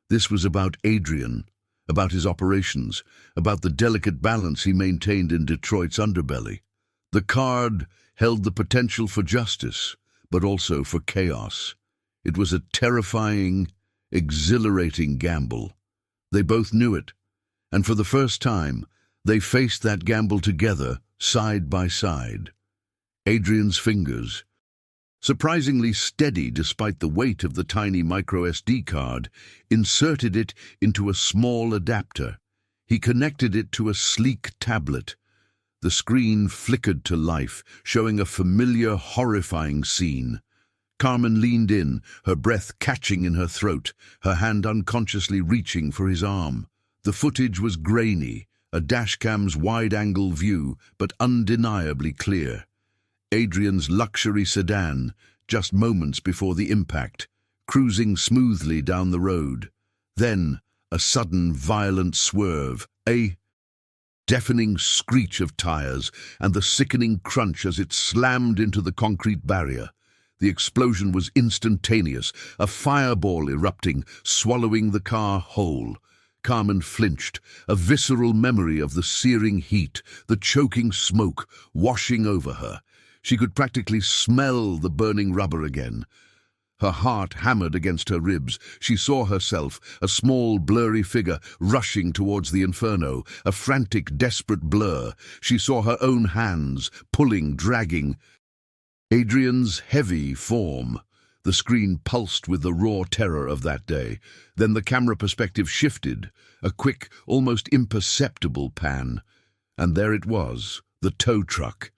This was about Adrian, about his operations, about the delicate balance he maintained in Detroit's underbelly. The card held the potential for justice, but also for chaos. It was a terrifying, exhilarating gamble. They both knew it, and for the first time, they faced that gamble together, side by side. Adrian's fingers, surprisingly steady despite the weight of the tiny micro-SD card, inserted it into a small adapter. He connected it to a sleek tablet. The screen flickered to life, showing a familiar, horrifying scene. Carmen leaned in, her breath catching in her throat, her hand unconsciously reaching for his arm. The footage was grainy, a dashcam's wide-angle view, but undeniably clear. Adrian's luxury sedan, just moments before the impact, cruising smoothly down the road. Then, a sudden violent swerve, a deafening screech of tires, and the sickening crunch as it slammed into the concrete barrier. The explosion was instantaneous, a fireball erupting, swallowing the car whole. Carmen flinched, a visceral memory of the searing heat, the choking smoke, washing over her. She could practically smell the burning rubber again. Her heart hammered against her ribs. She saw herself, a small, blurry figure, rushing towards the inferno, a frantic, desperate blur. She saw her own hands, pulling, dragging. Adrian's heavy form. The screen pulsed with the raw terror of that day. Then the camera perspective shifted, a quick, almost imperceptible pan. And there it was, the tow truck.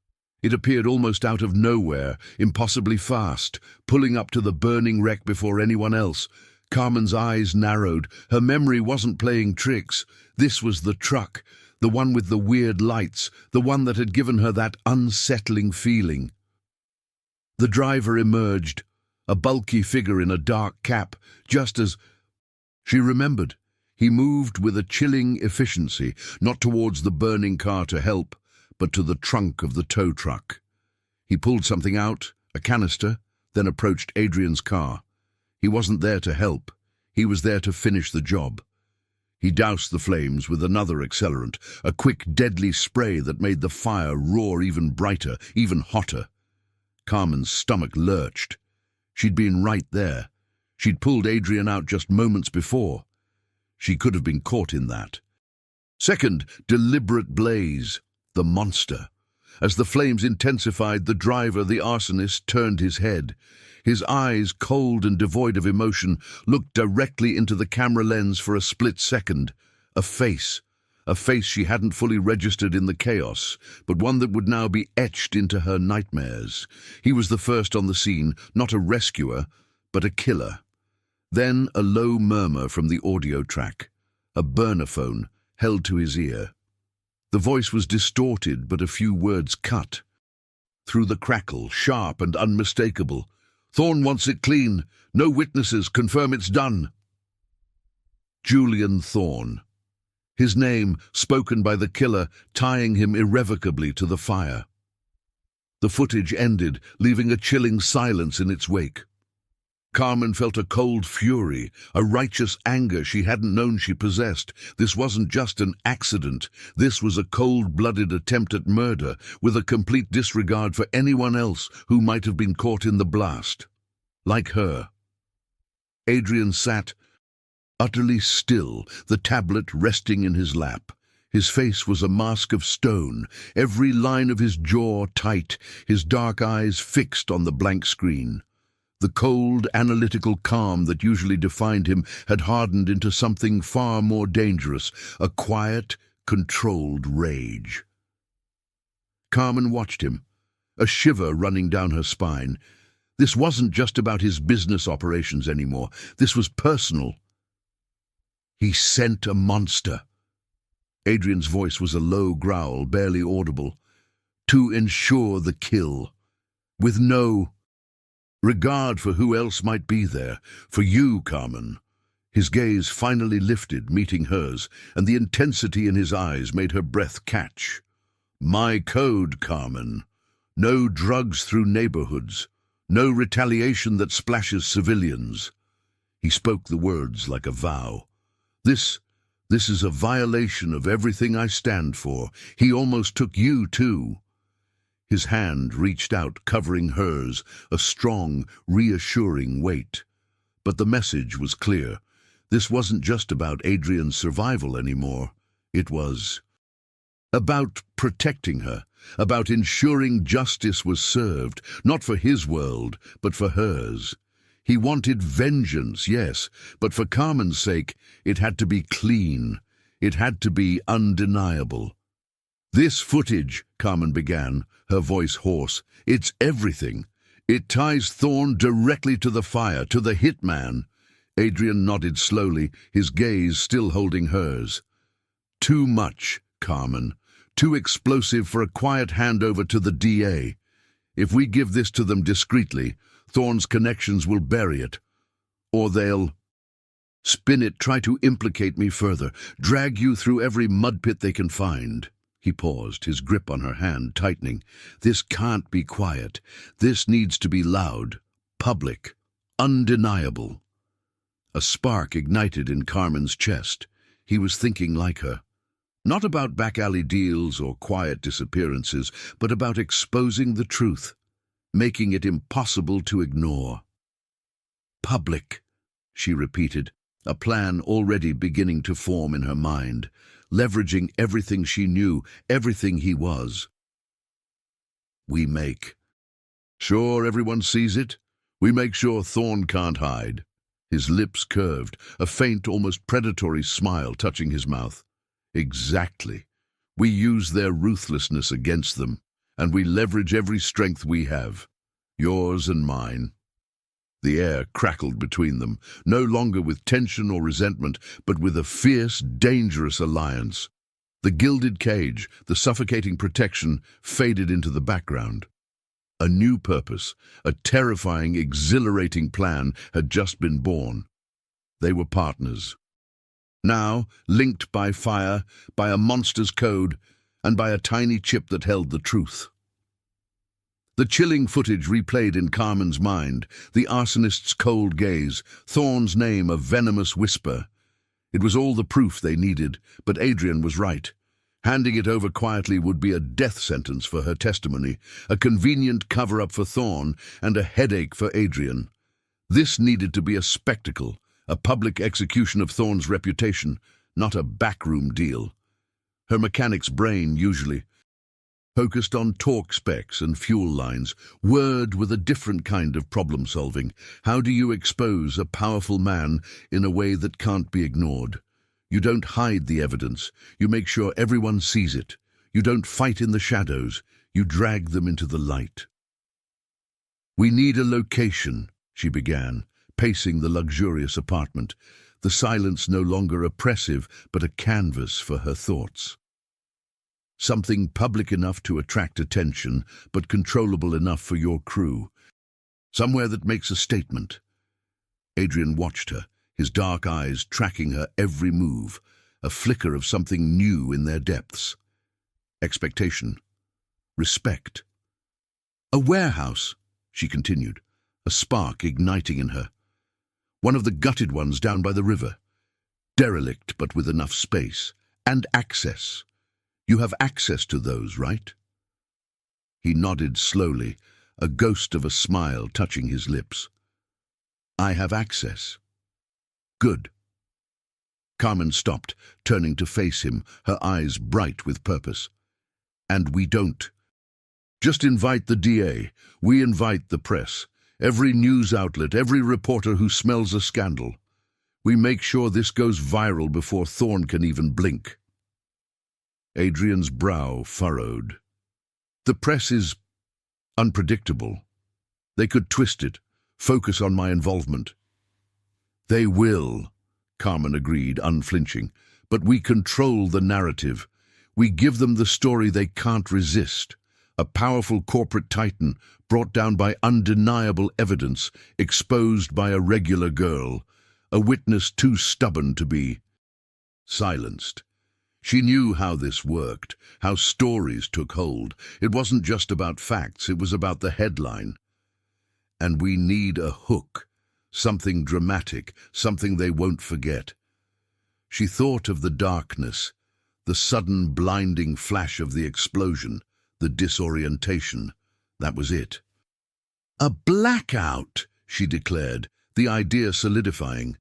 It appeared almost out of nowhere, impossibly fast, pulling up to the burning wreck before anyone else. Carmen's eyes narrowed. Her memory wasn't playing tricks. This was the truck, the one with the weird lights, the one that had given her that unsettling feeling. The driver emerged, a bulky figure in a dark cap, just as she remembered. He moved with a chilling efficiency, not towards the burning car to help, but to the trunk of the tow truck. He pulled something out, a canister, then approached Adrian's car. He wasn't there to help. He was there to finish the job. He doused the flames with another accelerant, a quick, deadly spray that made the fire roar even brighter, even hotter. Carmen's stomach lurched. She'd been right there. She'd pulled Adrian out just moments before. She could have been caught in that. Second, deliberate blaze. The monster. As the flames intensified, the driver, the arsonist, turned his head. His eyes, cold and devoid of emotion, looked directly into the camera lens for a split second. A face she hadn't fully registered in the chaos, but one that would now be etched into her nightmares. He was the first on the scene, not a rescuer, but a killer. Then a low murmur from the audio track. A burner phone, held to his ear. The voice was distorted, but a few words cut through the crackle, sharp and unmistakable. "Thorne wants it clean. No witnesses. Confirm it's done." Julian Thorne. His name, spoken by the killer, tying him irrevocably to the fire. The footage ended, leaving a chilling silence in its wake. Carmen felt a cold fury, a righteous anger she hadn't known she possessed. This wasn't just an accident. This was a cold-blooded attempt at murder, with a complete disregard for anyone else who might have been caught in the blast. Like her. Adrian sat utterly still, the tablet resting in his lap. His face was a mask of stone, every line of his jaw tight, his dark eyes fixed on the blank screen. The cold, analytical calm that usually defined him had hardened into something far more dangerous, a quiet, controlled rage. Carmen watched him, a shiver running down her spine. This wasn't just about his business operations anymore. This was personal. He sent a monster. Adrian's voice was a low growl, barely audible. To ensure the kill. With no regard for who else might be there. For you, Carmen. His gaze finally lifted, meeting hers, and the intensity in his eyes made her breath catch. My code, Carmen. No drugs through neighborhoods. No retaliation that splashes civilians. He spoke the words like a vow. This is a violation of everything I stand for. He almost took you, too. His hand reached out, covering hers, a strong, reassuring weight. But the message was clear. This wasn't just about Adrian's survival anymore. It was about protecting her, about ensuring justice was served, not for his world, but for hers. He wanted vengeance, yes, but for Carmen's sake, it had to be clean. It had to be undeniable. This footage, Carmen began, her voice hoarse, it's everything. It ties Thorne directly to the fire, to the hitman. Adrian nodded slowly, his gaze still holding hers. Too much, Carmen. Too explosive for a quiet handover to the DA. If we give this to them discreetly, Thorne's connections will bury it. Or they'll spin it, try to implicate me further, drag you through every mud pit they can find. He paused, his grip on her hand tightening. This can't be quiet. This needs to be loud, public, undeniable. A spark ignited in Carmen's chest. He was thinking like her. Not about back-alley deals or quiet disappearances, but about exposing the truth, making it impossible to ignore. Public, she repeated, a plan already beginning to form in her mind, leveraging everything she knew, everything he was. We make sure everyone sees it. We make sure Thorne can't hide. His lips curved, a faint, almost predatory smile touching his mouth. Exactly. We use their ruthlessness against them, and we leverage every strength we have, yours and mine. The air crackled between them, no longer with tension or resentment, but with a fierce, dangerous alliance. The gilded cage, the suffocating protection, faded into the background. A new purpose, a terrifying, exhilarating plan had just been born. They were partners. Now, linked by fire, by a monster's code, and by a tiny chip that held the truth. The chilling footage replayed in Carmen's mind, the arsonist's cold gaze, Thorne's name a venomous whisper. It was all the proof they needed, but Adrian was right. Handing it over quietly would be a death sentence for her testimony, a convenient cover-up for Thorne, and a headache for Adrian. This needed to be a spectacle, a public execution of Thorne's reputation, not a backroom deal. Her mechanic's brain, usually, focused on torque specs and fuel lines, word with a different kind of problem-solving. How do you expose a powerful man in a way that can't be ignored? You don't hide the evidence. You make sure everyone sees it. You don't fight in the shadows. You drag them into the light. We need a location, she began, pacing the luxurious apartment. the silence no longer oppressive, but a canvas for her thoughts. Something public enough to attract attention, but controllable enough for your crew. Somewhere that makes a statement. Adrian watched her, his dark eyes tracking her every move, a flicker of something new in their depths. Expectation. Respect. A warehouse, she continued, a spark igniting in her. One of the gutted ones down by the river. Derelict, but with enough space. And access. You have access to those, right? He nodded slowly, a ghost of a smile touching his lips. I have access. Good. Carmen stopped, turning to face him, her eyes bright with purpose. And we don't. Just invite the DA. We invite the press. Every news outlet, every reporter who smells a scandal. We make sure this goes viral before Thorne can even blink. Adrian's brow furrowed. The press is unpredictable. They could twist it, focus on my involvement. They will, Carmen agreed, unflinching. But we control the narrative. We give them the story they can't resist. A powerful corporate titan brought down by undeniable evidence, exposed by a regular girl, a witness too stubborn to be silenced. She knew how this worked, how stories took hold. It wasn't just about facts, it was about the headline. And we need a hook, something dramatic, something they won't forget. She thought of the darkness, the sudden blinding flash of the explosion, the disorientation. That was it. A blackout, she declared, the idea solidifying.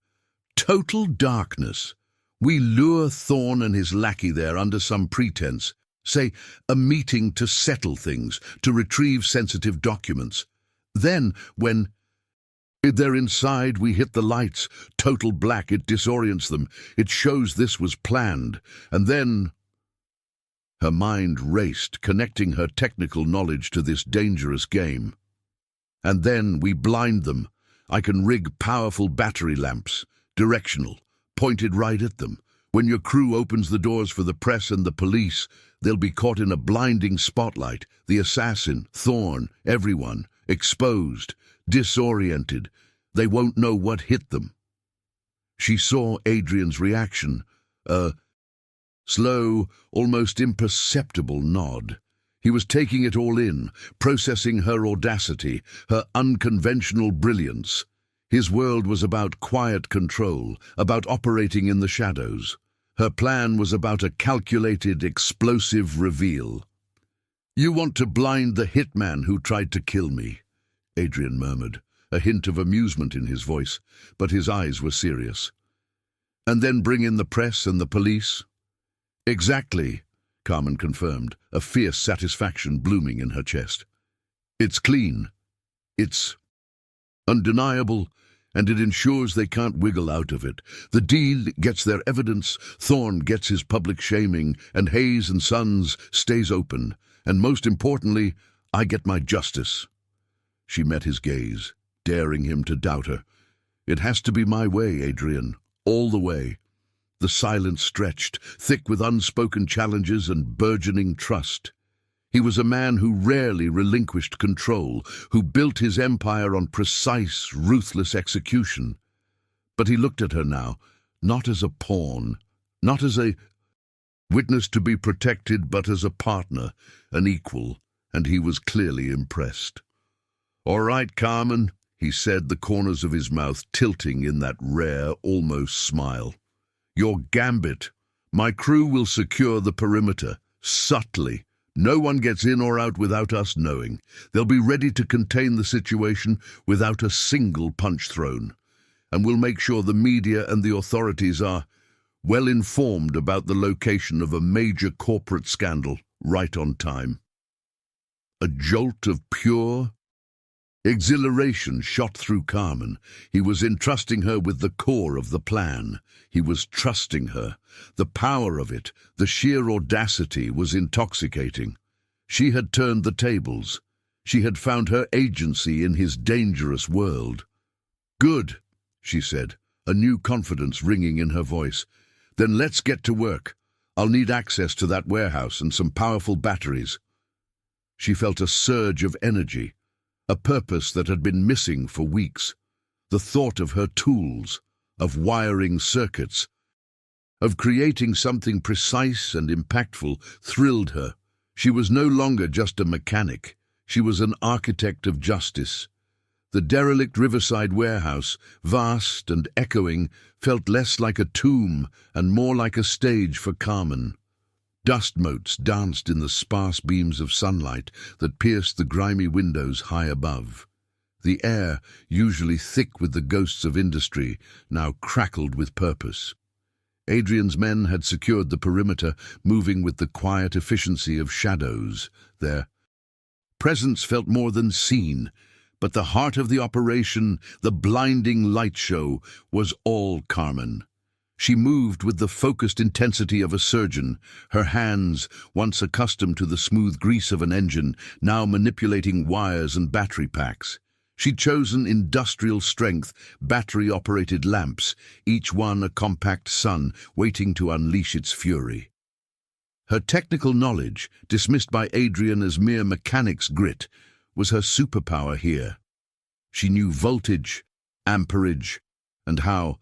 Total darkness. We lure Thorne and his lackey there under some pretense, say a meeting to settle things, to retrieve sensitive documents. Then, when they're inside, we hit the lights, total black, it disorients them, it shows this was planned, and then... Her mind raced, connecting her technical knowledge to this dangerous game. And then we blind them. I can rig powerful battery lamps, directional, pointed right at them. When your crew opens the doors for the press and the police, they'll be caught in a blinding spotlight. The assassin, Thorne, everyone, exposed, disoriented. They won't know what hit them. She saw Adrian's reaction, a slow, almost imperceptible nod. He was taking it all in, processing her audacity, her unconventional brilliance. His world was about quiet control, about operating in the shadows. Her plan was about a calculated, explosive reveal. You want to blind the hitman who tried to kill me, Adrian murmured, a hint of amusement in his voice, but his eyes were serious. And then bring in the press and the police? Exactly, Carmen confirmed, a fierce satisfaction blooming in her chest. It's clean. It's undeniable, and it ensures they can't wiggle out of it. The deal gets their evidence, Thorne gets his public shaming, and Hayes and Sons stays open. And most importantly, I get my justice. She met his gaze, daring him to doubt her. It has to be my way, Adrian, all the way. The silence stretched, thick with unspoken challenges and burgeoning trust. He was a man who rarely relinquished control, who built his empire on precise, ruthless execution. But he looked at her now, not as a pawn, not as a witness to be protected, but as a partner, an equal, and he was clearly impressed. "All right, Carmen," he said, the corners of his mouth tilting in that rare, almost smile. "Your gambit. My crew will secure the perimeter, subtly. No one gets in or out without us knowing. They'll be ready to contain the situation without a single punch thrown. And we'll make sure the media and the authorities are well informed about the location of a major corporate scandal right on time." A jolt of pure exhilaration shot through Carmen. He was entrusting her with the core of the plan. He was trusting her. The power of it, the sheer audacity, was intoxicating. She had turned the tables. She had found her agency in his dangerous world. "Good," she said, a new confidence ringing in her voice. "Then let's get to work. I'll need access to that warehouse and some powerful batteries." She felt a surge of energy, a purpose that had been missing for weeks. The thought of her tools, of wiring circuits, of creating something precise and impactful thrilled her. She was no longer just a mechanic. She was an architect of justice. The derelict riverside warehouse, vast and echoing, felt less like a tomb and more like a stage for Carmen. Dust motes danced in the sparse beams of sunlight that pierced the grimy windows high above. The air, usually thick with the ghosts of industry, now crackled with purpose. Adrian's men had secured the perimeter, moving with the quiet efficiency of shadows. Their presence felt more than seen, but the heart of the operation, the blinding light show, was all Carmen. She moved with the focused intensity of a surgeon, her hands, once accustomed to the smooth grease of an engine, now manipulating wires and battery packs. She'd chosen industrial strength, battery-operated lamps, each one a compact sun waiting to unleash its fury. Her technical knowledge, dismissed by Adrian as mere mechanic's grit, was her superpower here. She knew voltage, amperage, and how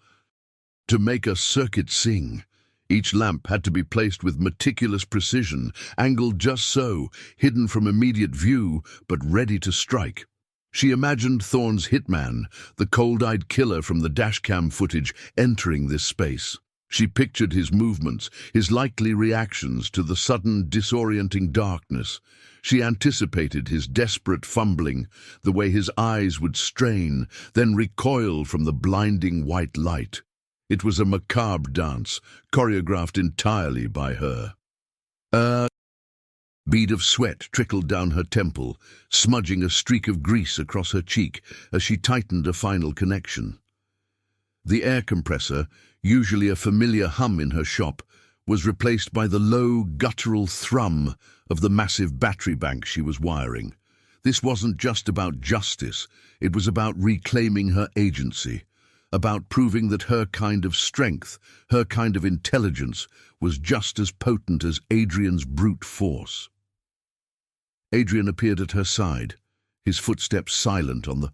to make a circuit sing. Each lamp had to be placed with meticulous precision, angled just so, hidden from immediate view, but ready to strike. She imagined Thorne's hitman, the cold-eyed killer from the dashcam footage, entering this space. She pictured his movements, his likely reactions to the sudden, disorienting darkness. She anticipated his desperate fumbling, the way his eyes would strain, then recoil from the blinding white light. It was a macabre dance, choreographed entirely by her. A bead of sweat trickled down her temple, smudging a streak of grease across her cheek as she tightened a final connection. The air compressor, usually a familiar hum in her shop, was replaced by the low, guttural thrum of the massive battery bank she was wiring. This wasn't just about justice, it was about reclaiming her agency, about proving that her kind of strength, her kind of intelligence, was just as potent as Adrian's brute force. Adrian appeared at her side, his footsteps silent on the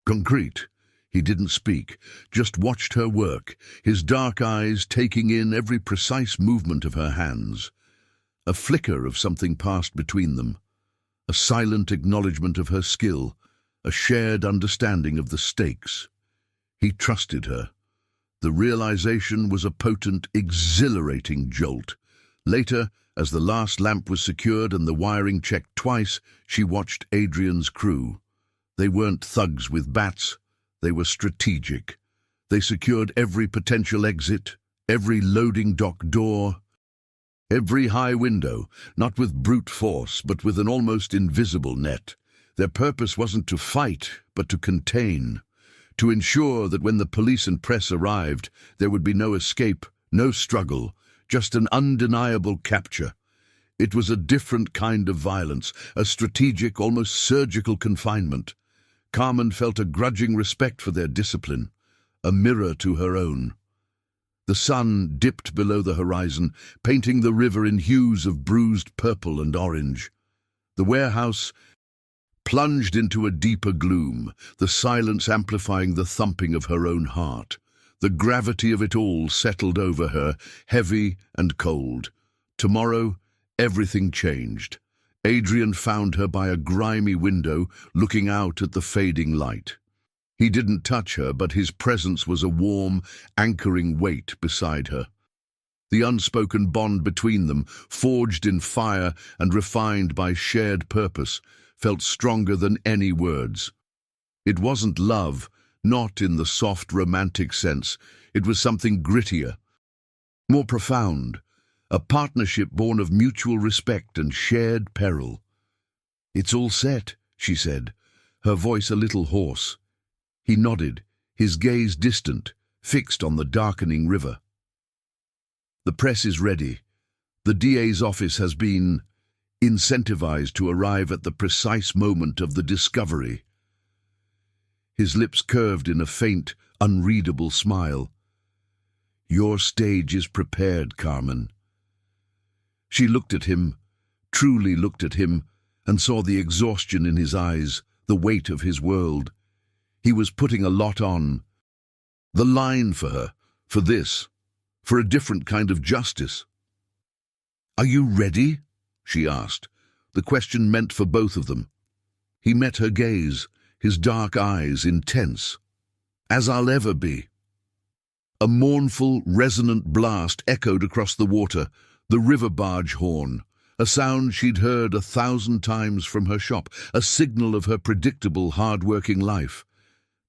concrete. He didn't speak, just watched her work, his dark eyes taking in every precise movement of her hands. A flicker of something passed between them, a silent acknowledgement of her skill, a shared understanding of the stakes. He trusted her. The realization was a potent, exhilarating jolt. Later, as the last lamp was secured and the wiring checked twice, she watched Adrian's crew. They weren't thugs with bats. They were strategic. They secured every potential exit, every loading dock door, every high window, not with brute force, but with an almost invisible net. Their purpose wasn't to fight, but to contain, to ensure that when the police and press arrived, there would be no escape, no struggle, just an undeniable capture. It was a different kind of violence, a strategic, almost surgical confinement. Carmen felt a grudging respect for their discipline, a mirror to her own. The sun dipped below the horizon, painting the river in hues of bruised purple and orange. The warehouse plunged into a deeper gloom, the silence amplifying the thumping of her own heart. The gravity of it all settled over her, heavy and cold. Tomorrow, everything changed. Adrian found her by a grimy window, looking out at the fading light. He didn't touch her, but his presence was a warm, anchoring weight beside her. The unspoken bond between them, forged in fire and refined by shared purpose, felt stronger than any words. It wasn't love, not in the soft, romantic sense. It was something grittier, more profound, a partnership born of mutual respect and shared peril. "It's all set," she said, her voice a little hoarse. He nodded, his gaze distant, fixed on the darkening river. "The press is ready. The DA's office has been incentivized to arrive at the precise moment of the discovery." His lips curved in a faint, unreadable smile. "Your stage is prepared, Carmen." She looked at him, truly looked at him, and saw the exhaustion in his eyes, the weight of his world. He was putting a lot on. The line for her, for this, for a different kind of justice. "Are you ready?" she asked, the question meant for both of them. He met her gaze, his dark eyes intense. "As I'll ever be." A mournful, resonant blast echoed across the water, the river barge horn, a sound she'd heard 1,000 times from her shop, a signal of her predictable, hard-working life.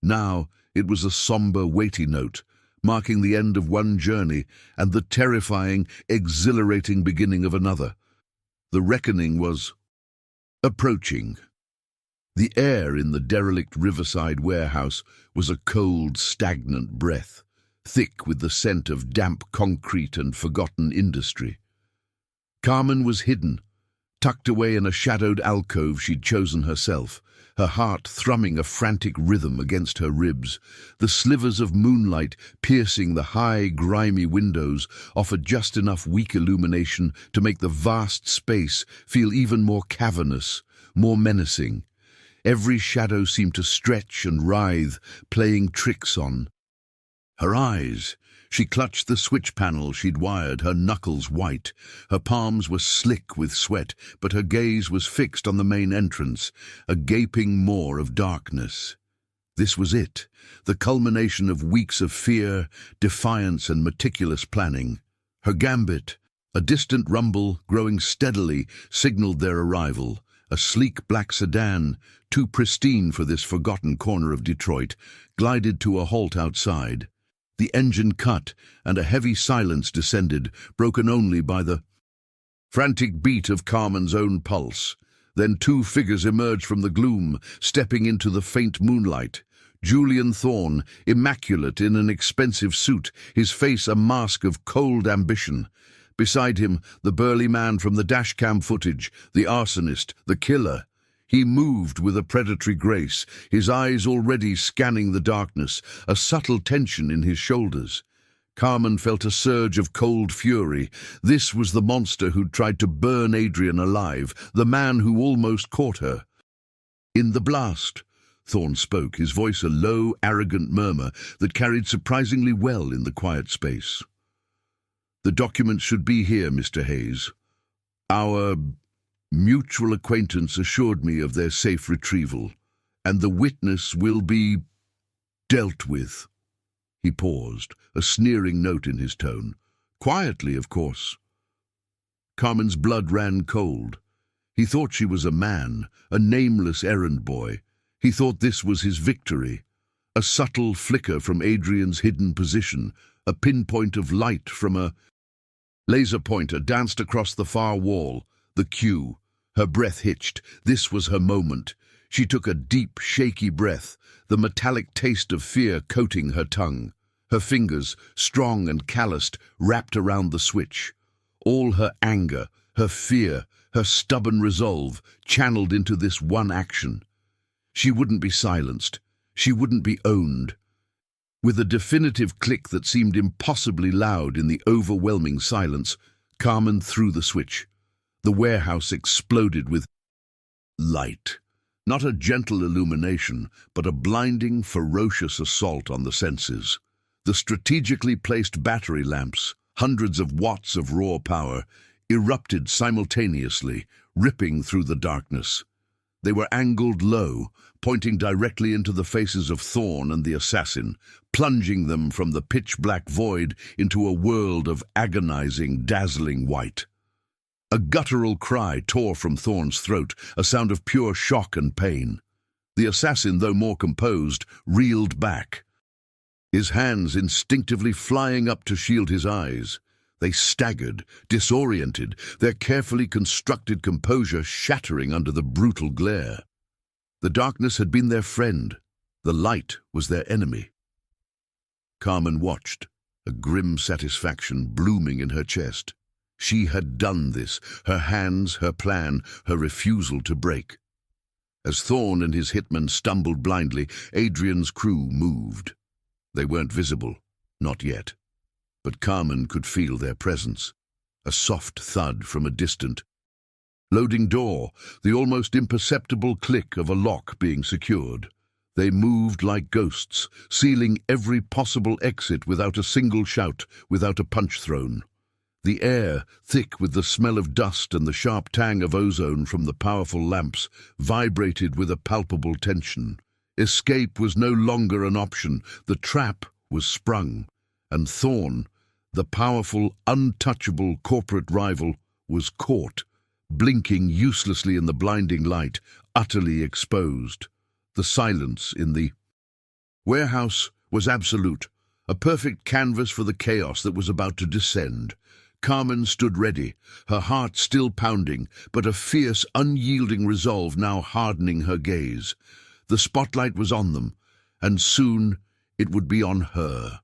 Now it was a somber, weighty note, marking the end of one journey and the terrifying, exhilarating beginning of another. The reckoning was approaching. The air in the derelict riverside warehouse was a cold, stagnant breath, thick with the scent of damp concrete and forgotten industry. Carmen was hidden, tucked away in a shadowed alcove she'd chosen herself, her heart thrumming a frantic rhythm against her ribs. The slivers of moonlight piercing the high, grimy windows offered just enough weak illumination to make the vast space feel even more cavernous, more menacing. Every shadow seemed to stretch and writhe, playing tricks on her eyes. She clutched the switch panel she'd wired, her knuckles white. Her palms were slick with sweat, but her gaze was fixed on the main entrance, a gaping maw of darkness. This was it, the culmination of weeks of fear, defiance, and meticulous planning. Her gambit, a distant rumble growing steadily, signaled their arrival. A sleek black sedan, too pristine for this forgotten corner of Detroit, glided to a halt outside. The engine cut, and a heavy silence descended, broken only by the frantic beat of Carmen's own pulse. Then two figures emerged from the gloom, stepping into the faint moonlight. Julian Thorne, immaculate in an expensive suit, his face a mask of cold ambition. Beside him, the burly man from the dashcam footage, the arsonist, the killer. He moved with a predatory grace, his eyes already scanning the darkness, a subtle tension in his shoulders. Carmen felt a surge of cold fury. This was the monster who'd tried to burn Adrian alive, the man who almost caught her. "In the blast," Thorne spoke, his voice a low, arrogant murmur that carried surprisingly well in the quiet space. "The documents should be here, Mr. Hayes. Our mutual acquaintance assured me of their safe retrieval, and the witness will be dealt with." He paused, a sneering note in his tone. "Quietly, of course." Carmen's blood ran cold. He thought she was a man, a nameless errand boy. He thought this was his victory. A subtle flicker from Adrian's hidden position, a pinpoint of light from a laser pointer danced across the far wall, the cue. Her breath hitched. This was her moment. She took a deep, shaky breath, the metallic taste of fear coating her tongue. Her fingers, strong and calloused, wrapped around the switch. All her anger, her fear, her stubborn resolve channeled into this one action. She wouldn't be silenced. She wouldn't be owned. With a definitive click that seemed impossibly loud in the overwhelming silence, Carmen threw the switch. The warehouse exploded with light. Not a gentle illumination, but a blinding, ferocious assault on the senses. The strategically placed battery lamps, hundreds of watts of raw power, erupted simultaneously, ripping through the darkness. They were angled low, pointing directly into the faces of Thorne and the assassin, plunging them from the pitch-black void into a world of agonizing, dazzling white. A guttural cry tore from Thorne's throat, a sound of pure shock and pain. The assassin, though more composed, reeled back, his hands instinctively flying up to shield his eyes. They staggered, disoriented, their carefully constructed composure shattering under the brutal glare. The darkness had been their friend. The light was their enemy. Carmen watched, a grim satisfaction blooming in her chest. She had done this, her hands, her plan, her refusal to break. As Thorne and his hitmen stumbled blindly, Adrian's crew moved. They weren't visible, not yet, but Carmen could feel their presence. A soft thud from a distant loading door, the almost imperceptible click of a lock being secured. They moved like ghosts, sealing every possible exit without a single shout, without a punch thrown. The air, thick with the smell of dust and the sharp tang of ozone from the powerful lamps, vibrated with a palpable tension. Escape was no longer an option. The trap was sprung, and Thorne, the powerful, untouchable corporate rival, was caught, blinking uselessly in the blinding light, utterly exposed. The silence in the warehouse was absolute, a perfect canvas for the chaos that was about to descend. Carmen stood ready, her heart still pounding, but a fierce, unyielding resolve now hardening her gaze. The spotlight was on them, and soon it would be on her.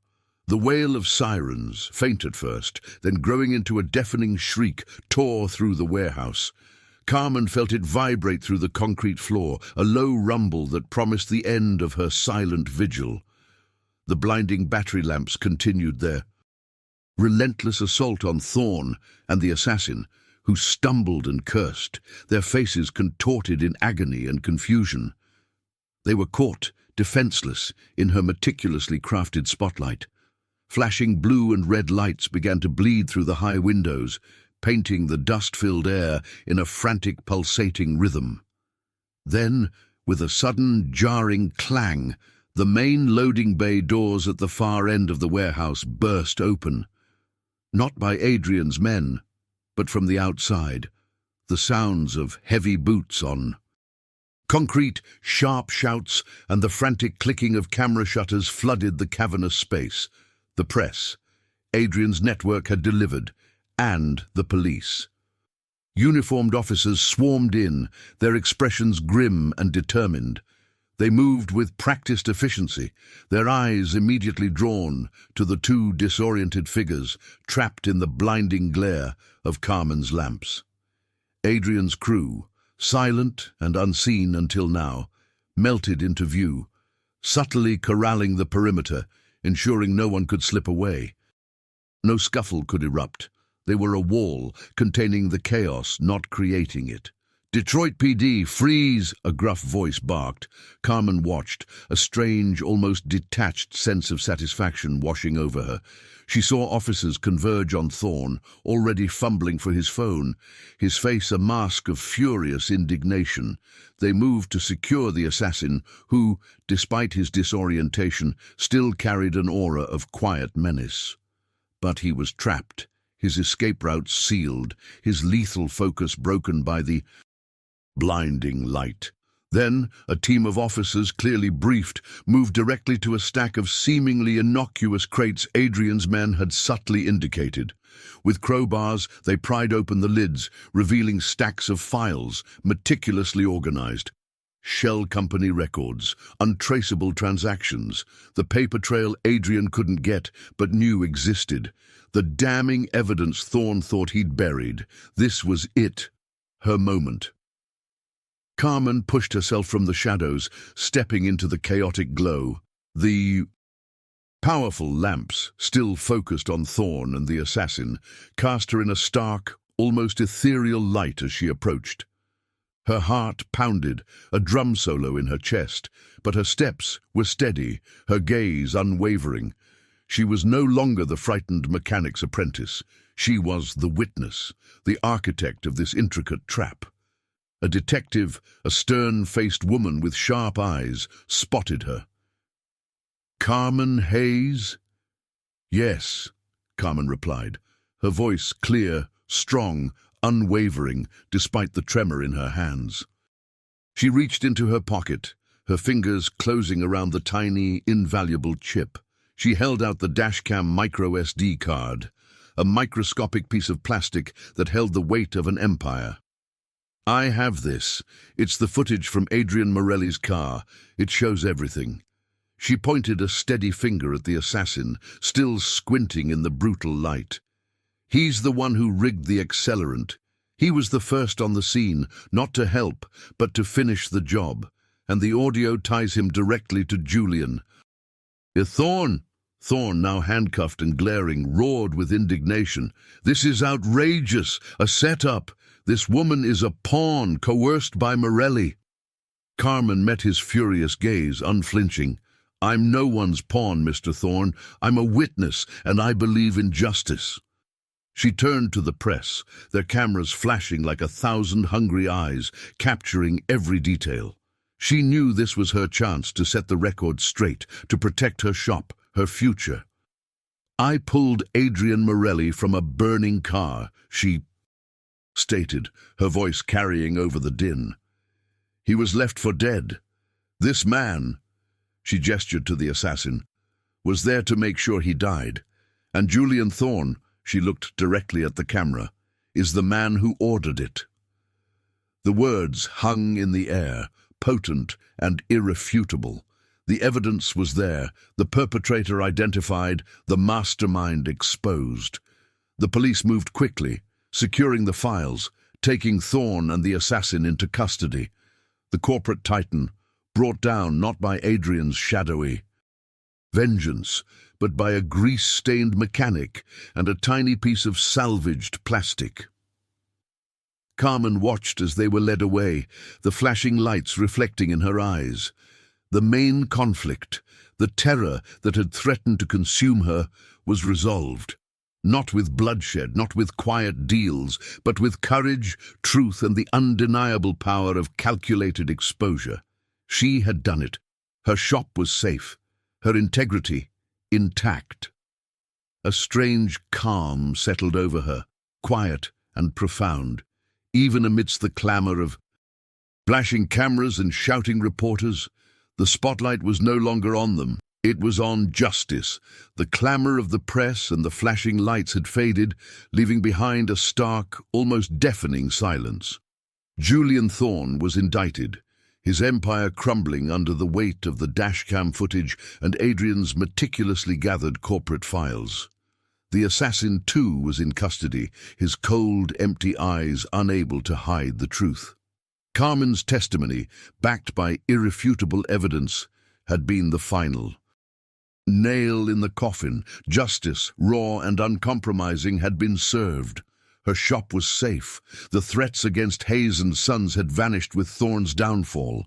The wail of sirens, faint at first, then growing into a deafening shriek, tore through the warehouse. Carmen felt it vibrate through the concrete floor, a low rumble that promised the end of her silent vigil. The blinding battery lamps continued their relentless assault on Thorne and the assassin, who stumbled and cursed, their faces contorted in agony and confusion. They were caught, defenseless, in her meticulously crafted spotlight. Flashing blue and red lights began to bleed through the high windows, painting the dust-filled air in a frantic, pulsating rhythm. Then, with a sudden, jarring clang, the main loading bay doors at the far end of the warehouse burst open. Not by Adrian's men, but from the outside, the sounds of heavy boots on concrete, sharp shouts, and the frantic clicking of camera shutters flooded the cavernous space. The press, Adrian's network had delivered, and the police. Uniformed officers swarmed in, their expressions grim and determined. They moved with practiced efficiency, their eyes immediately drawn to the two disoriented figures trapped in the blinding glare of Carmen's lamps. Adrian's crew, silent and unseen until now, melted into view, subtly corralling the perimeter, ensuring no one could slip away. No scuffle could erupt. They were a wall containing the chaos, not creating it. "Detroit PD, freeze!" a gruff voice barked. Carmen watched, a strange, almost detached sense of satisfaction washing over her. She saw officers converge on Thorne, already fumbling for his phone, his face a mask of furious indignation. They moved to secure the assassin, who, despite his disorientation, still carried an aura of quiet menace. But he was trapped, his escape route sealed, his lethal focus broken by the blinding light. Then, a team of officers, clearly briefed, moved directly to a stack of seemingly innocuous crates Adrian's men had subtly indicated. With crowbars, they pried open the lids, revealing stacks of files, meticulously organized. Shell company records, untraceable transactions, the paper trail Adrian couldn't get but knew existed. The damning evidence Thorne thought he'd buried. This was it, her moment. Carmen pushed herself from the shadows, stepping into the chaotic glow. The powerful lamps, still focused on Thorne and the assassin, cast her in a stark, almost ethereal light as she approached. Her heart pounded, a drum solo in her chest, but her steps were steady, her gaze unwavering. She was no longer the frightened mechanic's apprentice. She was the witness, the architect of this intricate trap. A detective, a stern-faced woman with sharp eyes, spotted her. "Carmen Hayes?" "Yes," Carmen replied, her voice clear, strong, unwavering, despite the tremor in her hands. She reached into her pocket, her fingers closing around the tiny, invaluable chip. She held out the dashcam micro SD card, a microscopic piece of plastic that held the weight of an empire. "I have this. It's the footage from Adrian Morelli's car. It shows everything." She pointed a steady finger at the assassin, still squinting in the brutal light. "He's the one who rigged the accelerant. He was the first on the scene, not to help, but to finish the job. And the audio ties him directly to Julian. Thorne! Thorne, now handcuffed and glaring, roared with indignation. This is outrageous! A setup! This woman is a pawn coerced by Morelli. Carmen met his furious gaze, unflinching. I'm no one's pawn, Mr. Thorne. I'm a witness, and I believe in justice. She turned to the press, their cameras flashing like 1,000 hungry eyes, capturing every detail. She knew this was her chance to set the record straight, to protect her shop, her future. I pulled Adrian Morelli from a burning car, she stated, her voice carrying over the din. He was left for dead. This man, she gestured to the assassin, was there to make sure he died. And Julian Thorne, she looked directly at the camera, is the man who ordered it. The words hung in the air, potent and irrefutable. The evidence was there, the perpetrator identified, the mastermind exposed. The police moved quickly, securing the files, taking Thorne and the assassin into custody. The corporate titan, brought down not by Adrian's shadowy vengeance, but by a grease-stained mechanic and a tiny piece of salvaged plastic. Carmen watched as they were led away, the flashing lights reflecting in her eyes. The main conflict, the terror that had threatened to consume her, was resolved. Not with bloodshed, not with quiet deals, but with courage, truth, and the undeniable power of calculated exposure. She had done it. Her shop was safe, her integrity intact. A strange calm settled over her, quiet and profound, even amidst the clamor of flashing cameras and shouting reporters. The spotlight was no longer on them. It was on justice. The clamor of the press and the flashing lights had faded, leaving behind a stark, almost deafening silence. Julian Thorne was indicted, his empire crumbling under the weight of the dashcam footage and Adrian's meticulously gathered corporate files. The assassin, too, was in custody, his cold, empty eyes unable to hide the truth. Carmen's testimony, backed by irrefutable evidence, had been the final nail in the coffin. Justice, raw and uncompromising, had been served. Her shop was safe. The threats against Hayes and Sons had vanished with Thorne's downfall.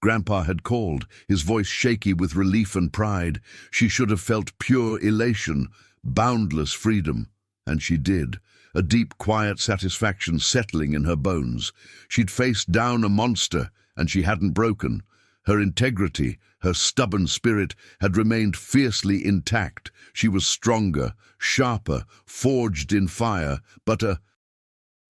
Grandpa had called, his voice shaky with relief and pride. She should have felt pure elation, boundless freedom. And she did, a deep, quiet satisfaction settling in her bones. She'd faced down a monster, and she hadn't broken. Her integrity, her stubborn spirit, had remained fiercely intact. She was stronger, sharper, forged in fire, but a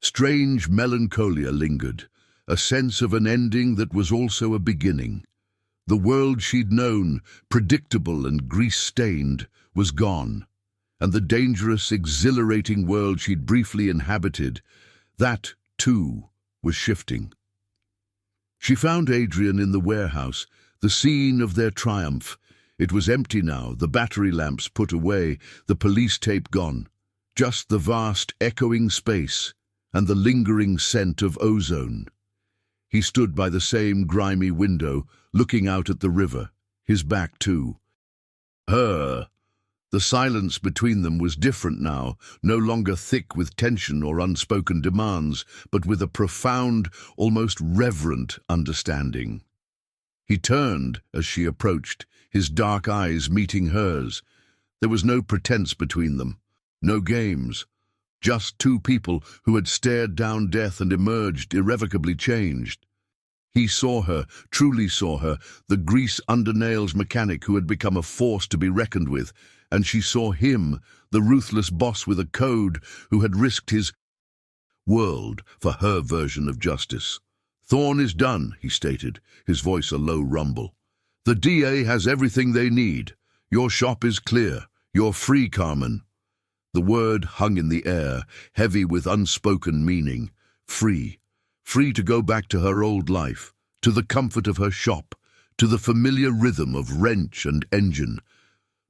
strange melancholia lingered, a sense of an ending that was also a beginning. The world she'd known, predictable and grease-stained, was gone, and the dangerous, exhilarating world she'd briefly inhabited, that, too, was shifting. She found Adrian in the warehouse, the scene of their triumph. It was empty now, the battery lamps put away, the police tape gone. Just the vast, echoing space and the lingering scent of ozone. He stood by the same grimy window, looking out at the river, his back too. Her. The silence between them was different now, no longer thick with tension or unspoken demands, but with a profound, almost reverent understanding. He turned as she approached, his dark eyes meeting hers. There was no pretense between them, no games, just two people who had stared down death and emerged irrevocably changed. He saw her, truly saw her, the grease-under-nails mechanic who had become a force to be reckoned with, and she saw him, the ruthless boss with a code who had risked his world for her version of justice. "Thorne is done," he stated, his voice a low rumble. "The DA has everything they need. Your shop is clear. You're free, Carmen." The word hung in the air, heavy with unspoken meaning. Free. Free to go back to her old life, to the comfort of her shop, to the familiar rhythm of wrench and engine.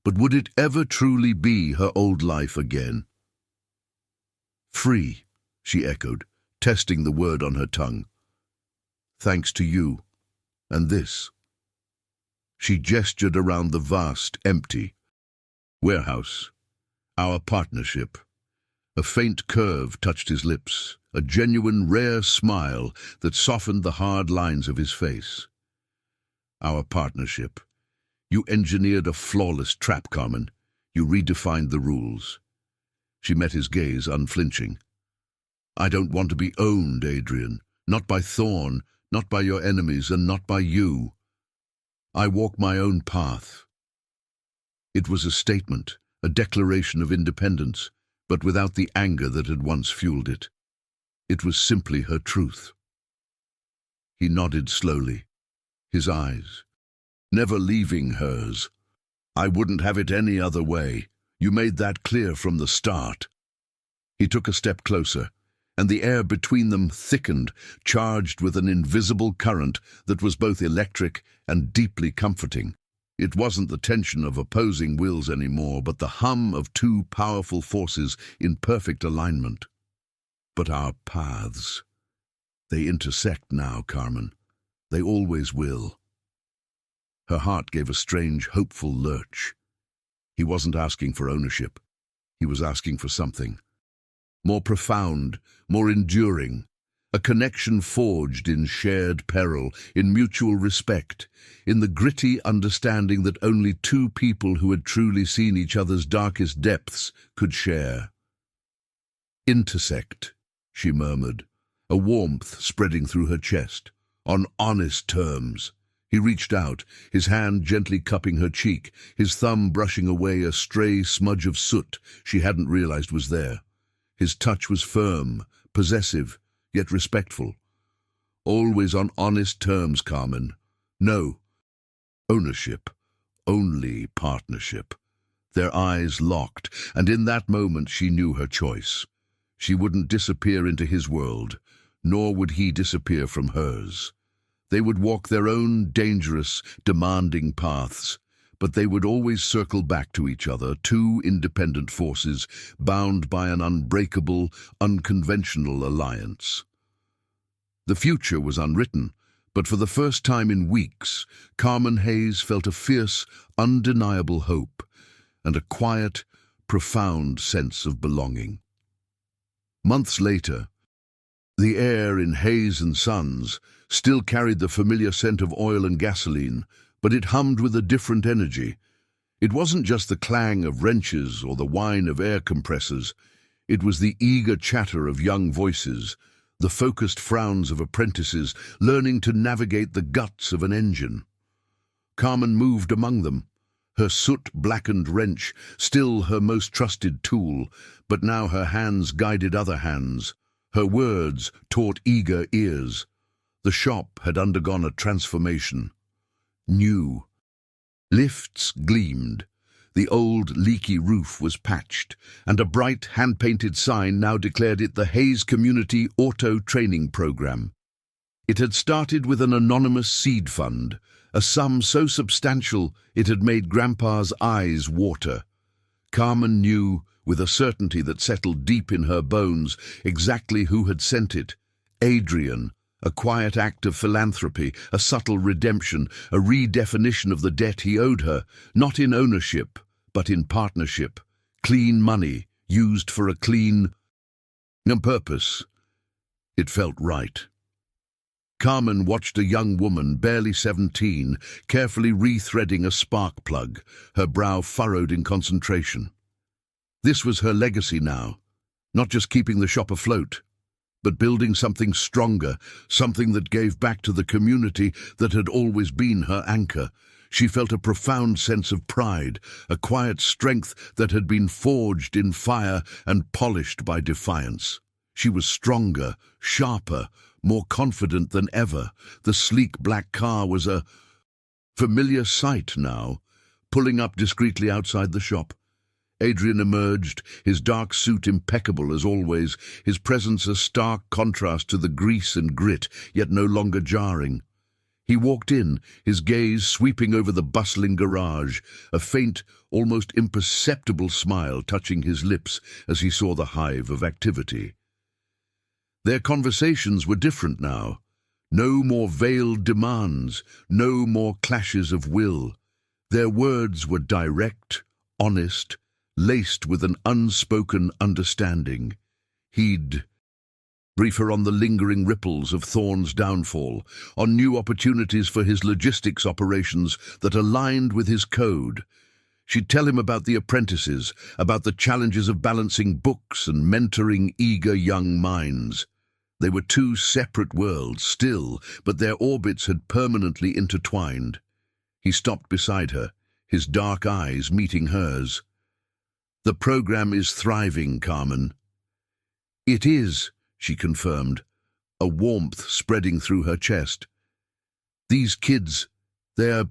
But would it ever truly be her old life again? "Free," she echoed, testing the word on her tongue. "Thanks to you. And this." She gestured around the vast, empty warehouse. Our partnership. A faint curve touched his lips, a genuine, rare smile that softened the hard lines of his face. Our partnership. You engineered a flawless trap, Carmen. You redefined the rules. She met his gaze, unflinching. I don't want to be owned, Adrian. Not by Thorn, not by your enemies, and not by you. I walk my own path. It was a statement, a declaration of independence, but without the anger that had once fueled it. It was simply her truth. He nodded slowly, his eyes never leaving hers. I wouldn't have it any other way. You made that clear from the start. He took a step closer, and the air between them thickened, charged with an invisible current that was both electric and deeply comforting. It wasn't the tension of opposing wills anymore, but the hum of two powerful forces in perfect alignment. But our paths, they intersect now, Carmen. They always will. Her heart gave a strange, hopeful lurch. He wasn't asking for ownership. He was asking for something more profound, more enduring, a connection forged in shared peril, in mutual respect, in the gritty understanding that only two people who had truly seen each other's darkest depths could share. Intersect, she murmured, a warmth spreading through her chest, on honest terms. He reached out, his hand gently cupping her cheek, his thumb brushing away a stray smudge of soot she hadn't realized was there. His touch was firm, possessive, yet respectful. Always on honest terms, Carmen. No ownership, only partnership. Their eyes locked, and in that moment she knew her choice. She wouldn't disappear into his world, nor would he disappear from hers. They would walk their own dangerous, demanding paths, but they would always circle back to each other, two independent forces, bound by an unbreakable, unconventional alliance. The future was unwritten, but for the first time in weeks, Carmen Hayes felt a fierce, undeniable hope, and a quiet, profound sense of belonging. Months later, the air in Hayes and Sons still carried the familiar scent of oil and gasoline, but it hummed with a different energy. It wasn't just the clang of wrenches or the whine of air compressors. It was the eager chatter of young voices, the focused frowns of apprentices learning to navigate the guts of an engine. Carmen moved among them, her soot-blackened wrench still her most trusted tool, but now her hands guided other hands. Her words taught eager ears. The shop had undergone a transformation. New. Lifts gleamed. The old leaky roof was patched, and a bright hand-painted sign now declared it the Hayes Community Auto Training Program. It had started with an anonymous seed fund, a sum so substantial it had made Grandpa's eyes water. Carmen knew, with a certainty that settled deep in her bones, exactly who had sent it. Adrian. A quiet act of philanthropy, a subtle redemption, a redefinition of the debt he owed her, not in ownership, but in partnership. Clean money, used for a clean purpose. It felt right. Carmen watched a young woman, barely 17, carefully rethreading a spark plug, her brow furrowed in concentration. This was her legacy now, not just keeping the shop afloat, but building something stronger, something that gave back to the community that had always been her anchor. She felt a profound sense of pride, a quiet strength that had been forged in fire and polished by defiance. She was stronger, sharper, more confident than ever. The sleek black car was a familiar sight now, pulling up discreetly outside the shop. Adrian emerged, his dark suit impeccable as always, his presence a stark contrast to the grease and grit, yet no longer jarring. He walked in, his gaze sweeping over the bustling garage, a faint, almost imperceptible smile touching his lips as he saw the hive of activity. Their conversations were different now, No more veiled demands, no more clashes of will. Their words were direct, honest, laced with an unspoken understanding. He'd brief her on the lingering ripples of Thorne's downfall, on new opportunities for his logistics operations that aligned with his code. She'd tell him about the apprentices, about the challenges of balancing books and mentoring eager young minds. They were two separate worlds still, but their orbits had permanently intertwined. He stopped beside her, his dark eyes meeting hers. "The program is thriving, Carmen." "It is," she confirmed, a warmth spreading through her chest. "These kids, they're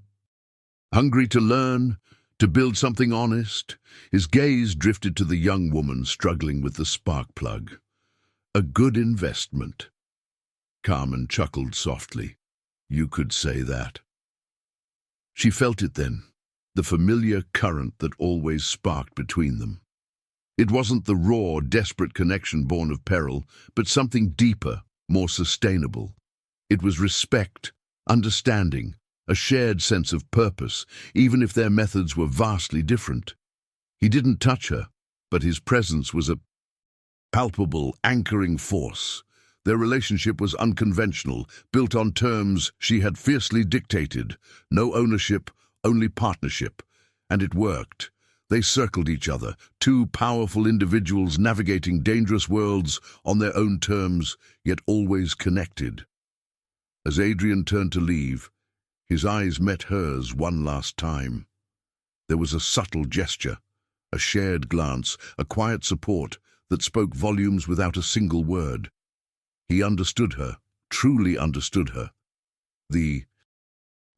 hungry to learn, to build something honest." His gaze drifted to the young woman struggling with the spark plug. "A good investment." Carmen chuckled softly. "You could say that." She felt it then, the familiar current that always sparked between them. It wasn't the raw, desperate connection born of peril, but something deeper, more sustainable. It was respect, understanding, a shared sense of purpose, even if their methods were vastly different. He didn't touch her, but his presence was a palpable, anchoring force. Their relationship was unconventional, built on terms she had fiercely dictated. No ownership, only partnership. And it worked. They circled each other, two powerful individuals navigating dangerous worlds on their own terms, yet always connected. As Adrian turned to leave, his eyes met hers one last time. There was a subtle gesture, a shared glance, a quiet support that spoke volumes without a single word. He understood her, truly understood her. The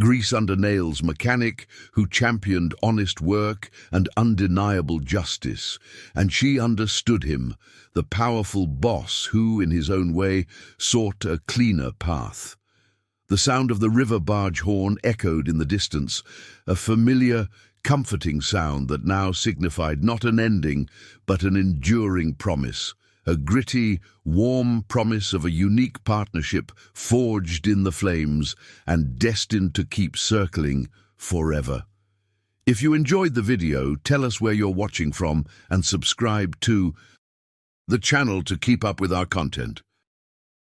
grease-under-nails mechanic who championed honest work and undeniable justice, and she understood him, the powerful boss who, in his own way, sought a cleaner path. The sound of the river barge horn echoed in the distance, a familiar, comforting sound that now signified not an ending, but an enduring promise. A gritty, warm promise of a unique partnership forged in the flames and destined to keep circling forever. If you enjoyed the video, tell us where you're watching from and subscribe to the channel to keep up with our content.